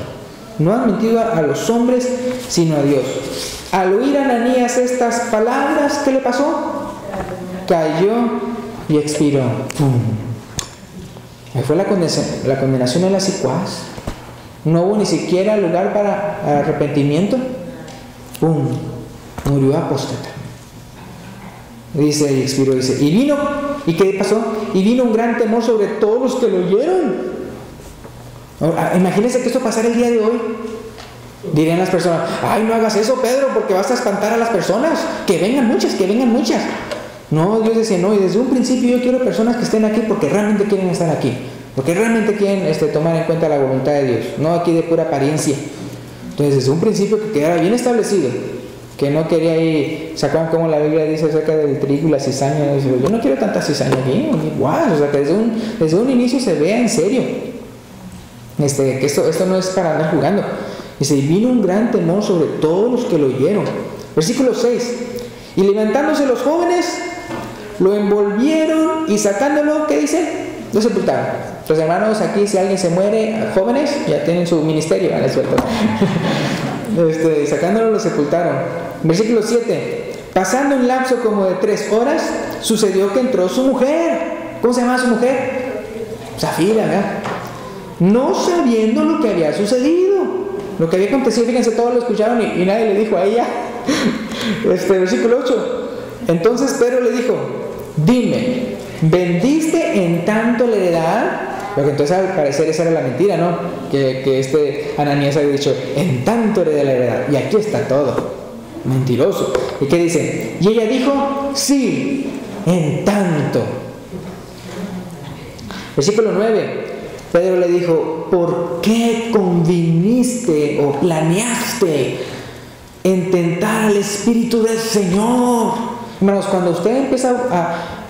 Speaker 1: No has mentido a los hombres, sino a Dios. Al oír a Ananías estas palabras, ¿qué le pasó? Cayó y expiró. ¡Pum! Ahí fue la condenación en la sicuaz. No hubo ni siquiera lugar para arrepentimiento. ¡Pum! Murió apóstata. Dice y expiró, dice, y vino, ¿y qué pasó? Y vino un gran temor sobre todos los que lo oyeron. Imagínense que esto pasara el día de hoy. Dirían las personas, ay, no hagas eso, Pedro, porque vas a espantar a las personas. Que vengan muchas. No, Dios decía, no, y desde un principio yo quiero personas que estén aquí porque realmente quieren estar aquí, porque realmente quieren tomar en cuenta la voluntad de Dios, no aquí de pura apariencia. Entonces, desde un principio que quedara bien establecido, que no quería ir, ¿se acuerdan cómo la Biblia dice acerca del trigo y la cizaña? Dice, yo no quiero tanta cizaña aquí, guau, o sea, que desde un inicio se vea en serio. que esto no es para andar jugando. Dice, y vino un gran temor sobre todos los que lo oyeron. Versículo 6. Y levantándose los jóvenes, lo envolvieron y sacándolo, ¿qué dice? Lo sepultaron. Los hermanos, aquí si alguien se muere, jóvenes, ya tienen su ministerio, ¿no es cierto? Sacándolo lo sepultaron. Versículo 7. Pasando un lapso como de 3 horas, sucedió que entró su mujer. ¿Cómo se llama su mujer? Zafira, ¿verdad? No sabiendo lo que había sucedido, lo que había acontecido. Fíjense, todos lo escucharon y nadie le dijo a ella. Versículo 8. Entonces Pedro le dijo, dime, ¿vendiste en tanto la heredad? Porque entonces al parecer esa era la mentira, ¿no? Que Ananías había dicho, en tanto heredé la heredad. Y aquí está todo. Mentiroso. ¿Y qué dice? Y ella dijo, sí, en tanto. Versículo 9. Pedro le dijo, ¿por qué conviniste o planeaste en tentar al Espíritu del Señor? Hermanos, cuando usted empieza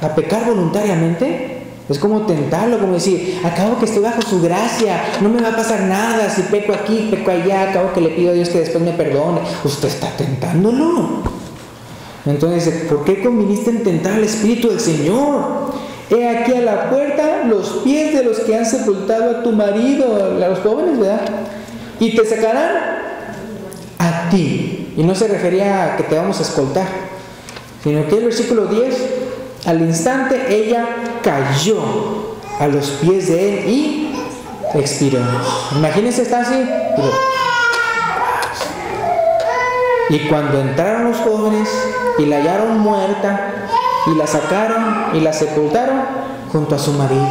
Speaker 1: a pecar voluntariamente, es como tentarlo, como decir, acabo que estoy bajo su gracia, no me va a pasar nada, si peco aquí, peco allá, acabo que le pido a Dios que después me perdone. Usted está tentándolo. Entonces, ¿por qué conviniste en tentar al Espíritu del Señor? He aquí a la puerta los pies de los que han sepultado a tu marido, a los jóvenes, ¿verdad? Y te sacarán a ti. Y no se refería a que te vamos a escoltar, sino que el versículo 10, al instante ella cayó a los pies de él y expiró. Imagínense, está así. Y cuando entraron los jóvenes y la hallaron muerta, y la sacaron y la sepultaron junto a su marido.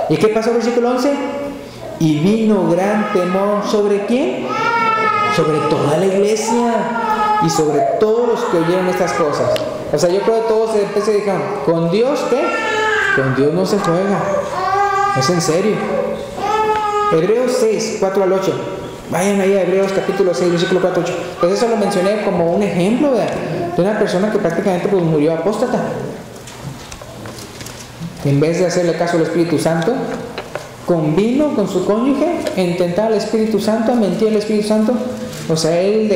Speaker 1: ¿Y qué pasó? Versículo 11. Y vino gran temor ¿sobre quién? Sobre toda la iglesia y sobre todos los que oyeron estas cosas. O sea, yo creo que todos se dijeron, ¿con Dios qué? Con Dios no se juega. Es en serio. Hebreos 6, 4 al 8. Vayan ahí a Hebreos capítulo 6, versículo 4 al 8. Pues eso lo mencioné como un ejemplo de una persona que prácticamente pues murió apóstata. En vez de hacerle caso al Espíritu Santo, convino con su cónyuge en tentar al Espíritu Santo, a mentir al Espíritu Santo. O sea, él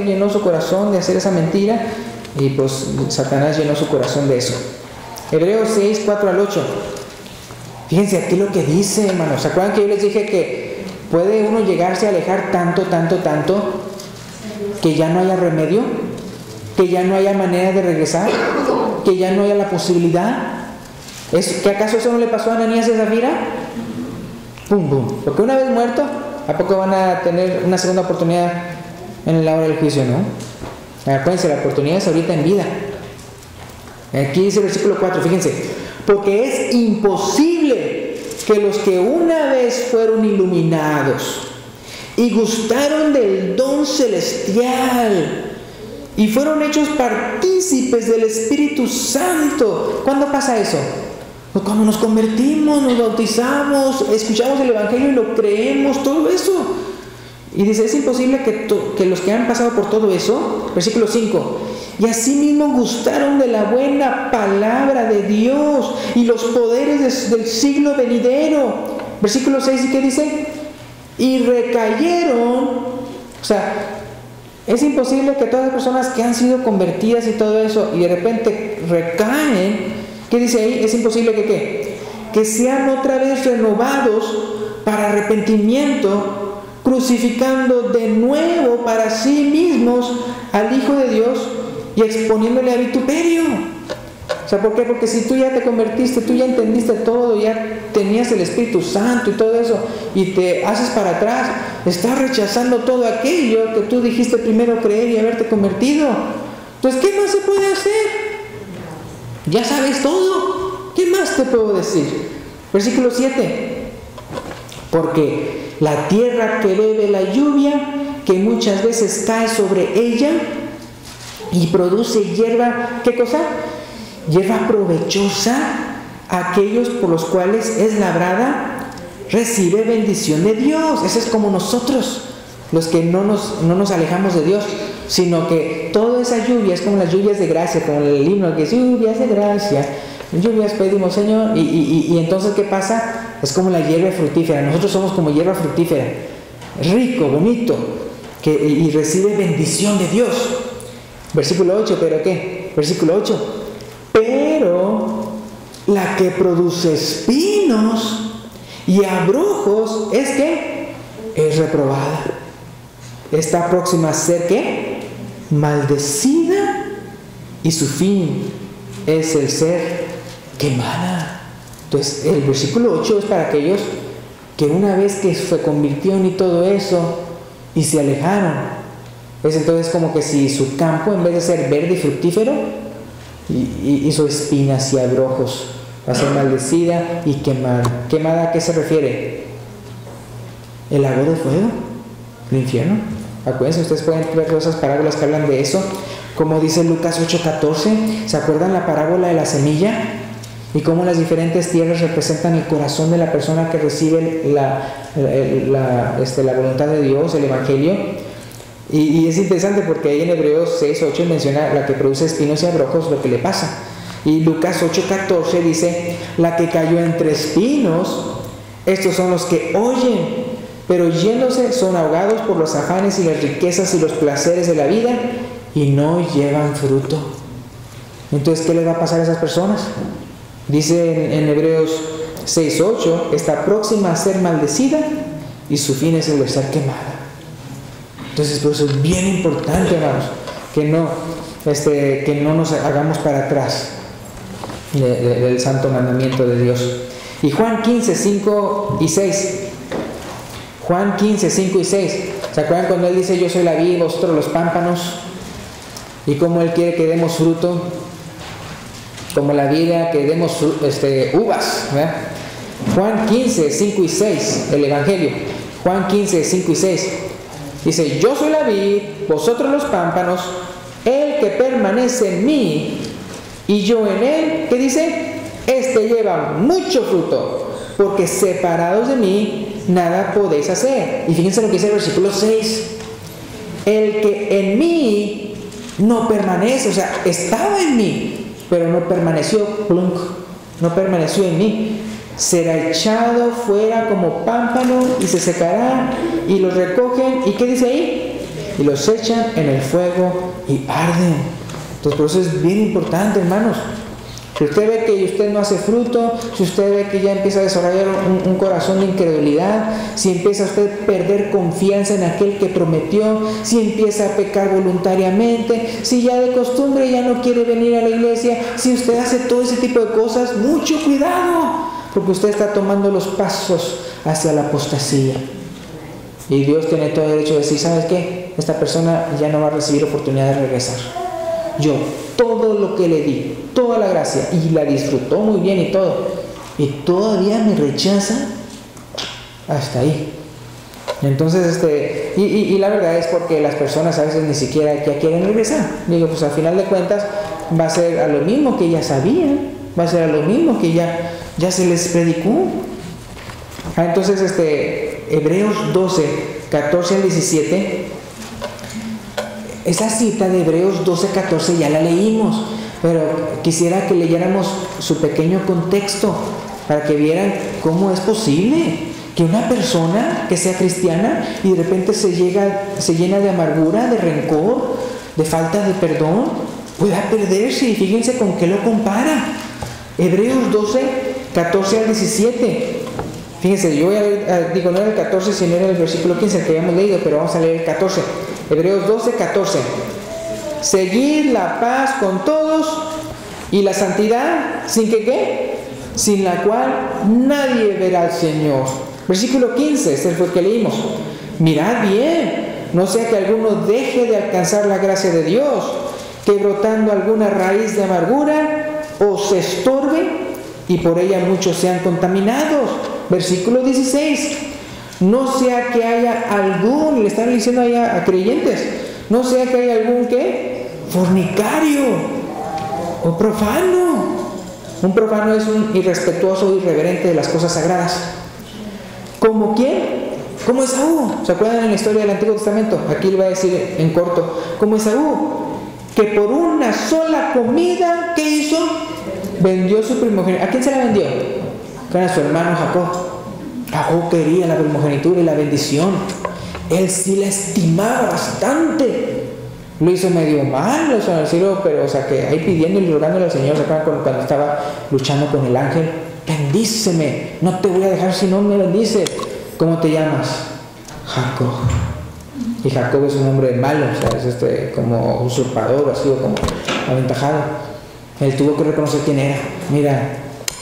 Speaker 1: llenó su corazón de hacer esa mentira y pues Satanás llenó su corazón de eso. Hebreos 6, 4 al 8. Fíjense aquí lo que dice, hermanos. ¿Se acuerdan que yo les dije que puede uno llegarse a alejar tanto, que ya no haya remedio, que ya no haya manera de regresar, que ya no haya la posibilidad? ¿Que acaso eso no le pasó a Ananías y a Zafira? Pum, pum. Porque una vez muerto, ¿a poco van a tener una segunda oportunidad en la hora del juicio, no? Acuérdense, la oportunidad es ahorita en vida. Aquí dice el versículo 4, fíjense, porque es imposible que los que una vez fueron iluminados y gustaron del don celestial y fueron hechos partícipes del Espíritu Santo. ¿Cuándo pasa eso? Pues cuando nos convertimos, nos bautizamos, escuchamos el Evangelio y lo creemos, todo eso. Y dice, es imposible que los que han pasado por todo eso, versículo 5, y asimismo gustaron de la buena palabra de Dios y los poderes del siglo venidero. Versículo 6, ¿y qué dice? Y recayeron. O sea, es imposible que todas las personas que han sido convertidas y todo eso, y de repente recaen. ¿Qué dice ahí? Es imposible que ¿qué? Que sean otra vez renovados para arrepentimiento, crucificando de nuevo para sí mismos al Hijo de Dios y exponiéndole a vituperio. O sea, ¿por qué? Porque si tú ya te convertiste, tú ya entendiste todo, ya tenías el Espíritu Santo y todo eso, y te haces para atrás, estás rechazando todo aquello que tú dijiste primero creer y haberte convertido. Entonces, ¿qué más se puede hacer? Ya sabes todo. ¿Qué más te puedo decir? Versículo 7. Porque la tierra que bebe la lluvia, que muchas veces cae sobre ella y produce hierba, ¿qué cosa? Hierba provechosa, aquellos por los cuales es labrada, recibe bendición de Dios. Ese es como nosotros, los que no nos alejamos de Dios, sino que toda esa lluvia es como las lluvias de gracia, como el himno que es lluvias de gracia, lluvias pedimos, Señor, y entonces ¿qué pasa? es como la hierba fructífera. Nosotros somos como hierba fructífera, rico, bonito, y recibe bendición de Dios. Versículo 8, ¿pero qué? Versículo 8. Pero la que produce espinos y abrojos es que es reprobada. Está próxima a ser ¿qué? Maldecida, y su fin es el ser quemada. Entonces el versículo 8 es para aquellos que una vez que se convirtieron y todo eso y se alejaron, es entonces como que si su campo, en vez de ser verde y fructífero, hizo espinas y abrojos, va a ser maldecida y quemada. ¿Quemada a qué se refiere? ¿El lago de fuego? ¿El infierno? Acuérdense, ustedes pueden ver todas esas parábolas que hablan de eso, como dice Lucas 8:14. ¿Se acuerdan la parábola de la semilla? Y cómo las diferentes tierras representan el corazón de la persona que recibe la voluntad de Dios, el Evangelio. Y es interesante porque ahí en Hebreos 6:8 menciona la que produce espinos y abrojos, lo que le pasa. Y Lucas 8:14 dice: la que cayó entre espinos, estos son los que oyen, pero yéndose son ahogados por los afanes y las riquezas y los placeres de la vida, y no llevan fruto. Entonces, ¿qué le va a pasar a esas personas? Dice en Hebreos 6:8: está próxima a ser maldecida, y su fin es el de ser quemada. Entonces, por eso es bien importante, hermanos, que no nos hagamos para atrás del santo mandamiento de Dios. Y Juan 15:5 y 6. Juan 15:5 y 6. ¿Se acuerdan cuando Él dice: yo soy la vid y vosotros los pámpanos? Y cómo Él quiere que demos fruto, como la vida, que demos uvas, ¿verdad? Juan 15:5 y 6, el Evangelio. Juan 15:5 y 6. Dice: yo soy la vid, vosotros los pámpanos, el que permanece en mí y yo en él, ¿qué dice? Este lleva mucho fruto, porque separados de mí nada podéis hacer. Y fíjense lo que dice el versículo 6: el que en mí no permanece, o sea, estaba en mí, pero no permaneció, plunk, no permaneció en mí, será echado fuera como pámpano y se secará, y los recogen, ¿y qué dice ahí? Y los echan en el fuego y arden. Entonces, por eso es bien importante, hermanos. Si usted ve que usted no hace fruto, si usted ve que ya empieza a desarrollar un corazón de incredulidad, si empieza usted a perder confianza en aquel que prometió, si empieza a pecar voluntariamente, si ya de costumbre ya no quiere venir a la iglesia, si usted hace todo ese tipo de cosas, mucho cuidado, porque usted está tomando los pasos hacia la apostasía. Y Dios tiene todo el derecho de decir: ¿sabes qué? Esta persona ya no va a recibir oportunidad de regresar. Yo, todo lo que le di, toda la gracia, y la disfrutó muy bien y todo, y todavía me rechaza, hasta ahí. Entonces, y la verdad es porque las personas a veces ni siquiera ya quieren regresar. Digo, pues al final de cuentas va a ser a lo mismo que ya sabían, va a ser a lo mismo que ya se les predicó. Entonces, Hebreos 12:14 al 17, esa cita de Hebreos 12:14 ya la leímos, pero quisiera que leyéramos su pequeño contexto para que vieran cómo es posible que una persona que sea cristiana y de repente se llena de amargura, de rencor, de falta de perdón, pueda perderse. Y fíjense con qué lo compara. Hebreos 12:14 al 17. Fíjense, yo voy a leer, digo, no era el 14, sino era el versículo 15 que habíamos leído, pero vamos a leer el 14. Hebreos 12:14. Seguid la paz con todos y la santidad, ¿sin que qué? Sin la cual nadie verá al Señor. Versículo 15, este fue el que leímos. Mirad bien, no sea que alguno deje de alcanzar la gracia de Dios, que brotando alguna raíz de amargura os estorbe y por ella muchos sean contaminados. Versículo 16. No sea que haya algún, le están diciendo allá a creyentes, no sea que haya algún ¿qué? Fornicario o profano. Un profano es un irrespetuoso, irreverente de las cosas sagradas. ¿Como quién? Como Esaú. ¿Se acuerdan en la historia del Antiguo Testamento? Aquí le voy a decir en corto. Como Esaú, que por una sola comida, ¿qué hizo? Vendió su primogénito. ¿A quién se la vendió? A su hermano Jacob. Jacob quería la primogenitura y la bendición. Él sí la estimaba bastante. Lo hizo medio mal, o sea, pero, o sea, que ahí pidiéndole y rogándole al Señor, ¿se acuerdan cuando estaba luchando con el ángel? Bendíceme, no te voy a dejar si no me bendices. ¿Cómo te llamas? Jacob. Y Jacob es un hombre malo, o sea, es como usurpador, así, como aventajado. Él tuvo que reconocer quién era. Mira,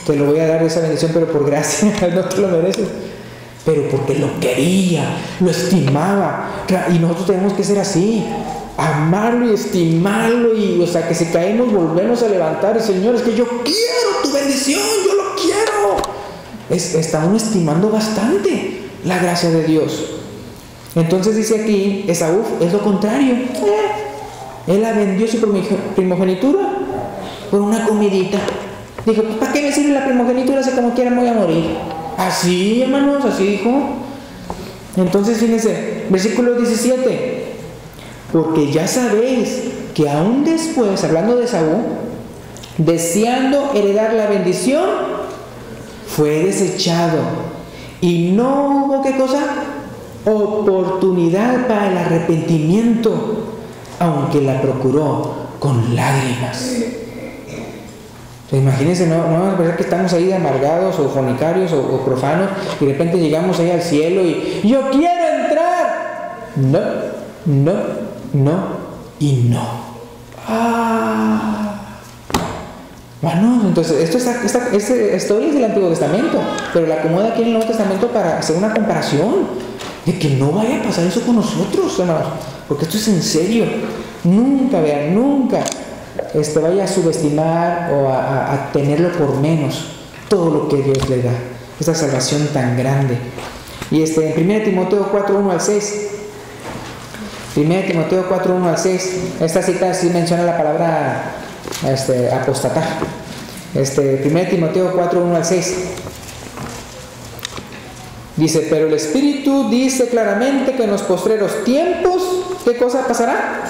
Speaker 1: te lo voy a dar esa bendición, pero por gracia, no te lo mereces. Pero porque lo quería, lo estimaba. Y nosotros tenemos que ser así, amarlo y estimarlo, y, o sea, que si caemos volvemos a levantar. Y Señor, es que yo quiero tu bendición, yo lo quiero. Está uno estimando bastante la gracia de Dios. Entonces dice aquí, Esaú es lo contrario. Él la vendió su primogenitura por una comidita. Dijo, pues, ¿para qué me sirve la primogenitura si como quiera me voy a morir? Así, hermanos, así dijo. Entonces, fíjense, versículo 17. Porque ya sabéis que aún después, hablando de Esaú, deseando heredar la bendición, fue desechado. Y no hubo, ¿qué cosa? Oportunidad para el arrepentimiento, aunque la procuró con lágrimas. Imagínense, no vamos a pensar que estamos ahí amargados o fornicarios o profanos y de repente llegamos ahí al cielo y yo quiero entrar. No y no. Bueno, entonces esta historia es del Antiguo Testamento, pero la acomoda aquí en el Nuevo Testamento para hacer una comparación de que no vaya a pasar eso con nosotros, hermanos, porque esto es en serio. Nunca vaya a subestimar o a tenerlo por menos todo lo que Dios le da, esta salvación tan grande. Y en 1 Timoteo 4:1 al 6, 1 Timoteo 4:1 al 6, esta cita sí menciona la palabra apostatar. 1 Timoteo 4:1 al 6 dice: pero el Espíritu dice claramente que en los postreros tiempos, ¿qué cosa pasará?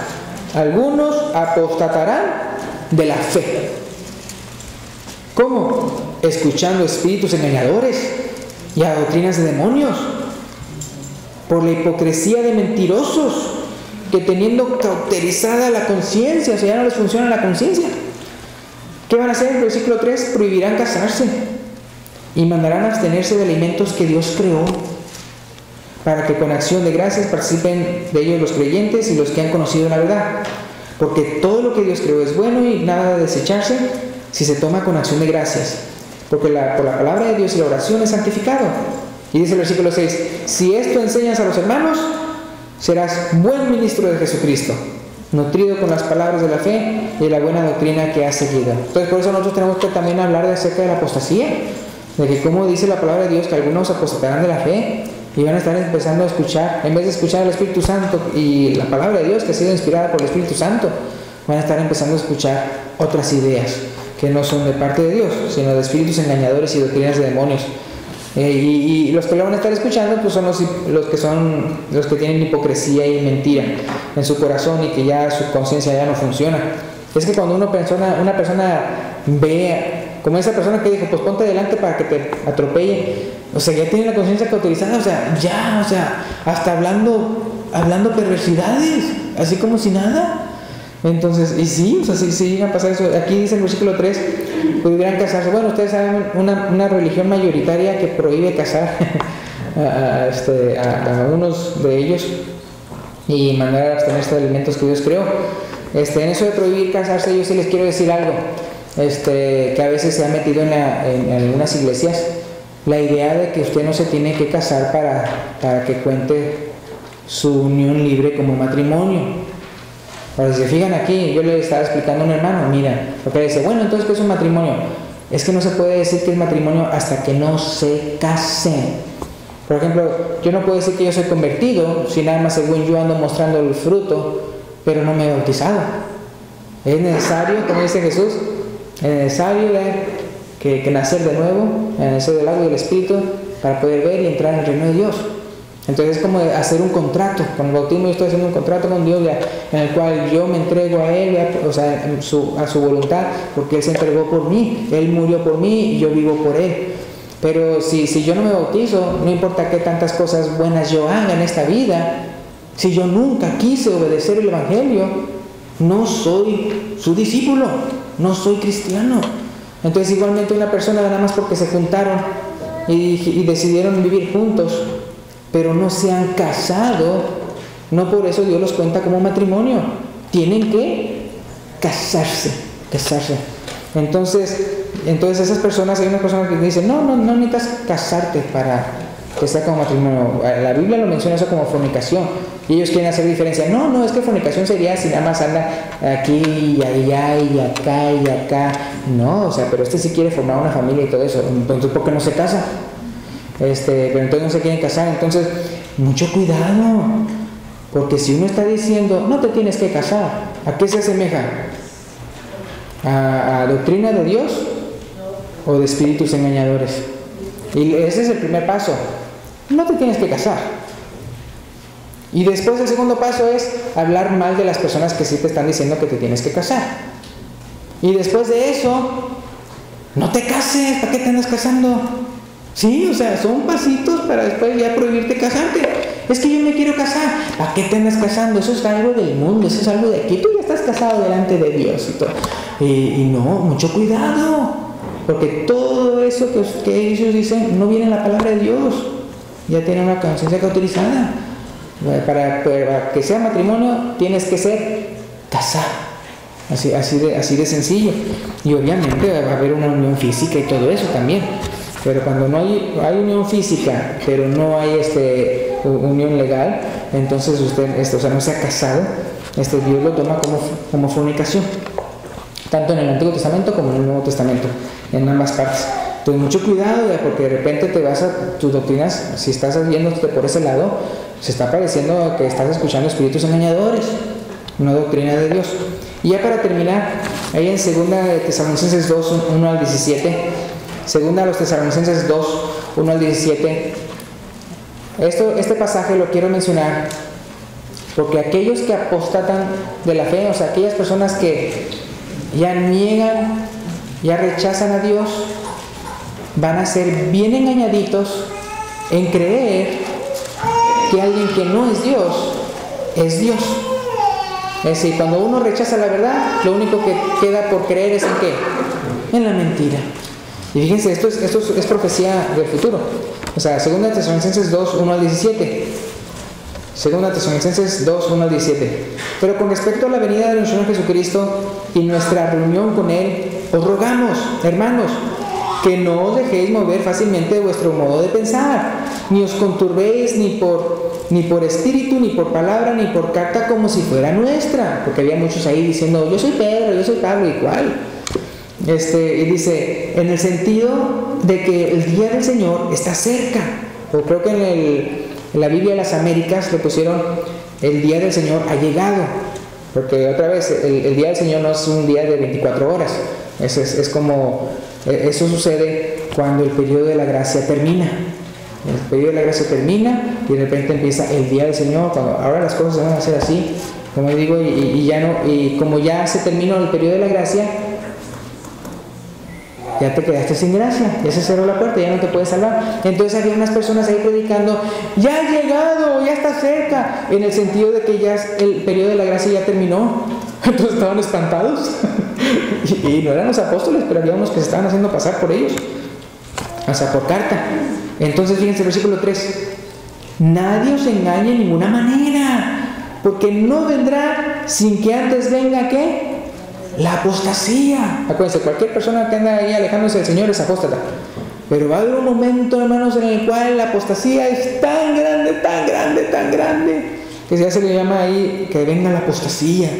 Speaker 1: Algunos apostatarán de la fe. ¿Cómo? Escuchando espíritus engañadores y a doctrinas de demonios, por la hipocresía de mentirosos, que teniendo cauterizada la conciencia, o sea, ya no les funciona la conciencia. ¿Qué van a hacer? En el versículo 3, prohibirán casarse y mandarán abstenerse de alimentos que Dios creó, para que con acción de gracias participen de ellos los creyentes y los que han conocido la verdad. Porque todo lo que Dios creó es bueno y nada de desecharse si se toma con acción de gracias. Porque por la palabra de Dios y la oración es santificado. Y dice el versículo 6, si esto enseñas a los hermanos, serás buen ministro de Jesucristo, nutrido con las palabras de la fe y de la buena doctrina que has seguido. Entonces por eso nosotros tenemos que también hablar acerca de la apostasía, de que como dice la palabra de Dios, que algunos apostatarán de la fe y van a estar empezando a escuchar, en vez de escuchar al Espíritu Santo y la palabra de Dios que ha sido inspirada por el Espíritu Santo, van a estar empezando a escuchar otras ideas que no son de parte de Dios, sino de espíritus engañadores y doctrinas de demonios. Y los que lo van a estar escuchando pues son los que tienen hipocresía y mentira en su corazón y que ya su conciencia ya no funciona. Es que cuando una persona ve, como esa persona que dijo, pues ponte adelante para que te atropelle, o sea, ya tiene la conciencia cauterizada, o sea, hasta hablando perversidades, así como si nada. Entonces, y sí, o sea, sí llega a pasar eso. Aquí dice en el versículo 3, pudieran casarse. Bueno, ustedes saben, una religión mayoritaria que prohíbe casar a unos de ellos y mandar a abstenerse de alimentos que Dios creó. En eso de prohibir casarse, yo sí les quiero decir algo, que a veces se ha metido en algunas iglesias la idea de que usted no se tiene que casar para que cuente su unión libre como matrimonio. Ahora, si se fijan aquí, yo le estaba explicando a un hermano, mira, porque dice, bueno, entonces, ¿qué es un matrimonio? Es que no se puede decir que es matrimonio hasta que no se casen. Por ejemplo, yo no puedo decir que yo soy convertido si nada más según yo ando mostrando el fruto, pero no me he bautizado. Es necesario, como dice Jesús, es necesario que nacer de nuevo, nacer del agua y del Espíritu, para poder ver y entrar en el reino de Dios. Entonces es como hacer un contrato. Con el bautismo yo estoy haciendo un contrato con Dios en el cual yo me entrego a Él, o sea, a su voluntad, porque Él se entregó por mí, Él murió por mí y yo vivo por Él. Pero si yo no me bautizo, no importa qué tantas cosas buenas yo haga en esta vida, si yo nunca quise obedecer el Evangelio, no soy su discípulo, no soy cristiano. Entonces igualmente una persona nada más porque se juntaron y decidieron vivir juntos, pero no se han casado, no por eso Dios los cuenta como matrimonio. Tienen que casarse. Entonces esas personas, hay unas personas que dicen, no necesitas casarte para que sea como matrimonio. La Biblia lo menciona eso como fornicación. Y ellos quieren hacer diferencia. No, es que fornicación sería si nada más anda aquí y allá y acá y acá. No, o sea, pero sí quiere formar una familia y todo eso. Entonces, ¿por qué no se casa? Pero entonces no se quieren casar. Entonces, mucho cuidado. Porque si uno está diciendo, no te tienes que casar, ¿a qué se asemeja? ¿A doctrina de Dios o de espíritus engañadores? Y ese es el primer paso. No te tienes que casar. Y después el segundo paso es hablar mal de las personas que sí te están diciendo que te tienes que casar. Y después de eso, no te cases. ¿Para qué te andas casando? Sí, o sea, son pasitos para después ya prohibirte casarte. Es que yo me quiero casar. ¿Para qué te andas casando? Eso es algo del mundo, eso es algo de aquí. Tú ya estás casado delante de Dios y todo. Y no, mucho cuidado. Porque todo eso que ellos dicen no viene en la palabra de Dios. Ya tienen una conciencia cauterizada. Para que sea matrimonio tienes que ser casado. Así de sencillo. Y obviamente va a haber una unión física y todo eso también. Pero cuando no hay unión física, pero no hay unión legal, entonces usted no se ha casado, Dios lo toma como fornicación. Tanto en el Antiguo Testamento como en el Nuevo Testamento, en ambas partes. Entonces mucho cuidado, porque de repente te vas a tus doctrinas, si estás yéndote por ese lado, se está pareciendo que estás escuchando espíritus engañadores, no doctrina de Dios. Y ya para terminar, ahí en 2 Tesalonicenses 2, 1 al 17, 2 Tesalonicenses 2, 1 al 17, este pasaje lo quiero mencionar porque aquellos que apostatan de la fe, o sea, aquellas personas que ya niegan, ya rechazan a Dios, van a ser bien engañaditos en creer que alguien que no es Dios, es Dios. Es decir, cuando uno rechaza la verdad, lo único que queda por creer es en ¿qué? En la mentira. Y fíjense, esto es profecía del futuro. O sea, 2 Tesalonicenses 2, 1 al 17. 2 Tesalonicenses 2, 1 al 17. Pero con respecto a la venida de nuestro Señor Jesucristo y nuestra reunión con Él, os rogamos, hermanos, que no os dejéis mover fácilmente de vuestro modo de pensar, ni os conturbéis ni por espíritu, ni por palabra, ni por carta como si fuera nuestra. Porque había muchos ahí diciendo, yo soy Pedro, yo soy Pablo, igual. Y dice, en el sentido de que el día del Señor está cerca. O creo que en la Biblia de las Américas le pusieron, el día del Señor ha llegado. Porque otra vez, el día del Señor no es un día de 24 horas. Es como, eso sucede cuando el periodo de la gracia termina. El periodo de la gracia termina y de repente empieza el día del Señor, cuando ahora las cosas se van a hacer así, como digo, y como ya se terminó el periodo de la gracia, ya te quedaste sin gracia, ya se cerró la puerta, ya no te puedes salvar. Entonces había unas personas ahí predicando, ya ha llegado, ya está cerca, en el sentido de que ya el periodo de la gracia ya terminó. Entonces estaban espantados y no eran los apóstoles, pero había unos que se estaban haciendo pasar por ellos, o sea, por carta. Entonces fíjense el versículo 3, nadie os engañe de ninguna manera, porque no vendrá sin que antes venga ¿qué? La apostasía. Acuérdense, cualquier persona que anda ahí alejándose del Señor es apóstata. Pero va a haber un momento, hermanos, en el cual la apostasía es tan grande, tan grande, tan grande, que ya se le llama ahí que venga la apostasía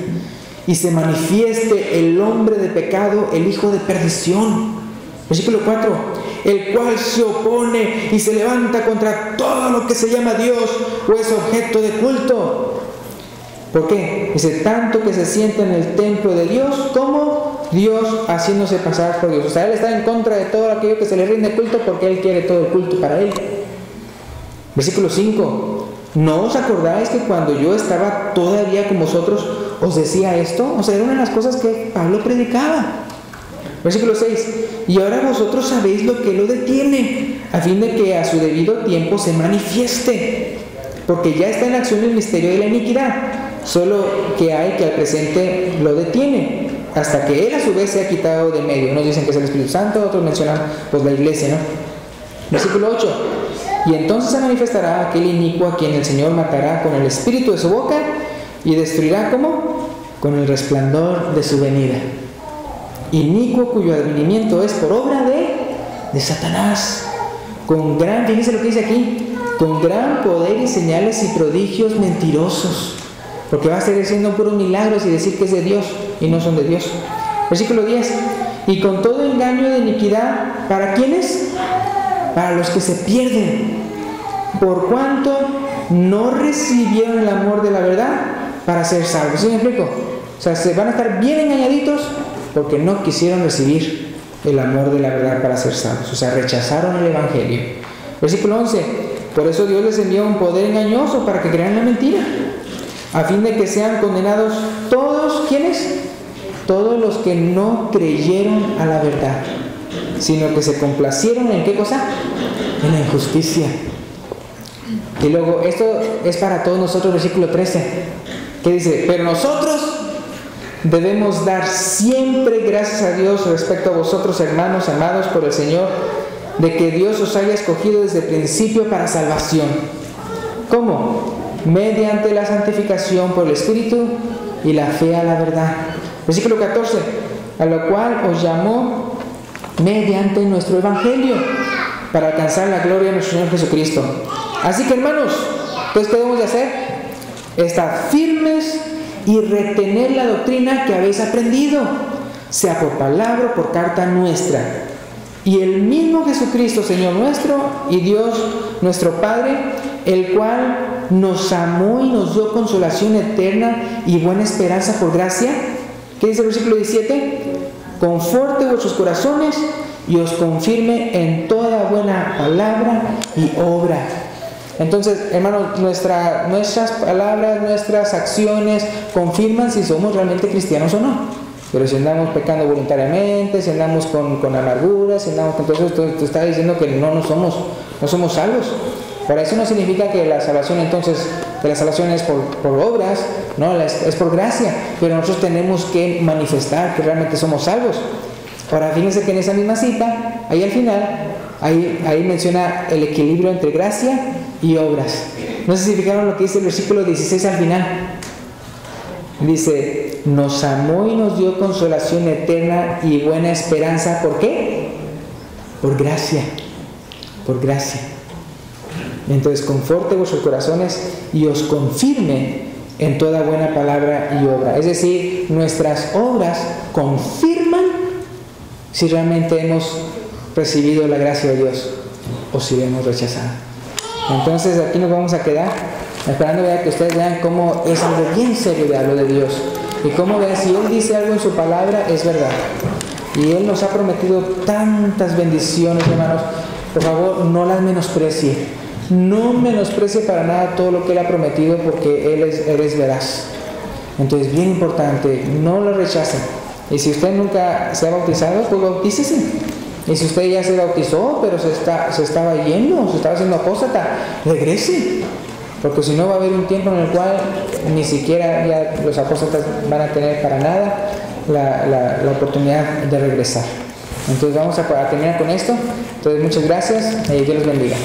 Speaker 1: y se manifieste el hombre de pecado, el hijo de perdición. Versículo 4, el cual se opone y se levanta contra todo lo que se llama Dios o es objeto de culto. ¿Por qué? Dice, tanto que se sienta en el templo de Dios como Dios haciéndose pasar por Dios. O sea, Él está en contra de todo aquello que se le rinde culto porque Él quiere todo el culto para Él. Versículo 5, ¿no os acordáis que cuando yo estaba todavía con vosotros os decía esto? O sea, era una de las cosas que Pablo predicaba. Versículo 6. Y ahora vosotros sabéis lo que lo detiene, a fin de que a su debido tiempo se manifieste, porque ya está en acción el misterio de la iniquidad, solo que hay que al presente lo detiene, hasta que él a su vez se ha quitado de medio. Unos dicen que es el Espíritu Santo, otros mencionan pues la iglesia, ¿no? Versículo 8. Y entonces se manifestará aquel inicuo a quien el Señor matará con el espíritu de su boca y destruirá, ¿cómo? Con el resplandor de su venida. Inicuo cuyo advenimiento es por obra de Satanás, con gran, fíjense lo que dice aquí, con gran poder y señales y prodigios mentirosos, porque va a seguir siendo puros milagros y decir que es de Dios y no son de Dios. Versículo 10. Y con todo engaño de iniquidad, ¿para quiénes? Para los que se pierden, por cuanto no recibieron el amor de la verdad para ser salvos. ¿Sí me explico? O sea, se van a estar bien engañaditos porque no quisieron recibir el amor de la verdad para ser salvos. O sea, rechazaron el Evangelio. Versículo 11. Por eso Dios les envió un poder engañoso para que crean la mentira, a fin de que sean condenados todos, ¿quiénes? Todos los que no creyeron a la verdad, sino que se complacieron ¿en qué cosa? En la injusticia. Y luego, esto es para todos nosotros, versículo 13, que dice: pero nosotros debemos dar siempre gracias a Dios respecto a vosotros, hermanos amados por el Señor, de que Dios os haya escogido desde el principio para salvación. ¿Cómo? Mediante la santificación por el Espíritu y la fe a la verdad. Versículo 14, a lo cual os llamó mediante nuestro Evangelio, para alcanzar la gloria de nuestro Señor Jesucristo. Así que, hermanos, ¿qué debemos de hacer? Estar firmes y retener la doctrina que habéis aprendido, sea por palabra o por carta nuestra. Y el mismo Jesucristo, Señor nuestro, y Dios nuestro Padre, el cual nos amó y nos dio consolación eterna y buena esperanza por gracia. ¿Qué dice el versículo 17? Conforte vuestros corazones y os confirme en toda buena palabra y obra. Entonces, hermanos, nuestras palabras, nuestras acciones confirman si somos realmente cristianos o no. Pero si andamos pecando voluntariamente, si andamos con amargura, si andamos con todo eso, te está diciendo que no somos salvos. Para eso no significa que la salvación es por obras, no, es por gracia, pero nosotros tenemos que manifestar que realmente somos salvos. Ahora, fíjense que en esa misma cita, ahí al final, ahí menciona el equilibrio entre gracia y obras. No sé si fijaron lo que dice el versículo 16 al final. Dice: nos amó y nos dio consolación eterna y buena esperanza. ¿Por qué? Por gracia. Por gracia. Entonces, conforte vuestros corazones y os confirme en toda buena palabra y obra. Es decir, nuestras obras confirman si realmente hemos recibido la gracia de Dios o si la hemos rechazado. Entonces, aquí nos vamos a quedar esperando que ustedes vean cómo es algo bien serio de hablo de Dios, y cómo vean, si Él dice algo en su palabra, es verdad, y Él nos ha prometido tantas bendiciones, hermanos. Por favor, no las menosprecie, no menosprecie para nada todo lo que Él ha prometido, porque Él es veraz. Entonces, bien importante, no lo rechacen. Y si usted nunca se ha bautizado, pues bautícese. Y si usted ya se bautizó, pero se estaba yendo, se estaba haciendo apóstata, regrese. Porque si no, va a haber un tiempo en el cual ni siquiera ya los apóstatas van a tener para nada la oportunidad de regresar. Entonces vamos a terminar con esto. Entonces, muchas gracias y Dios los bendiga.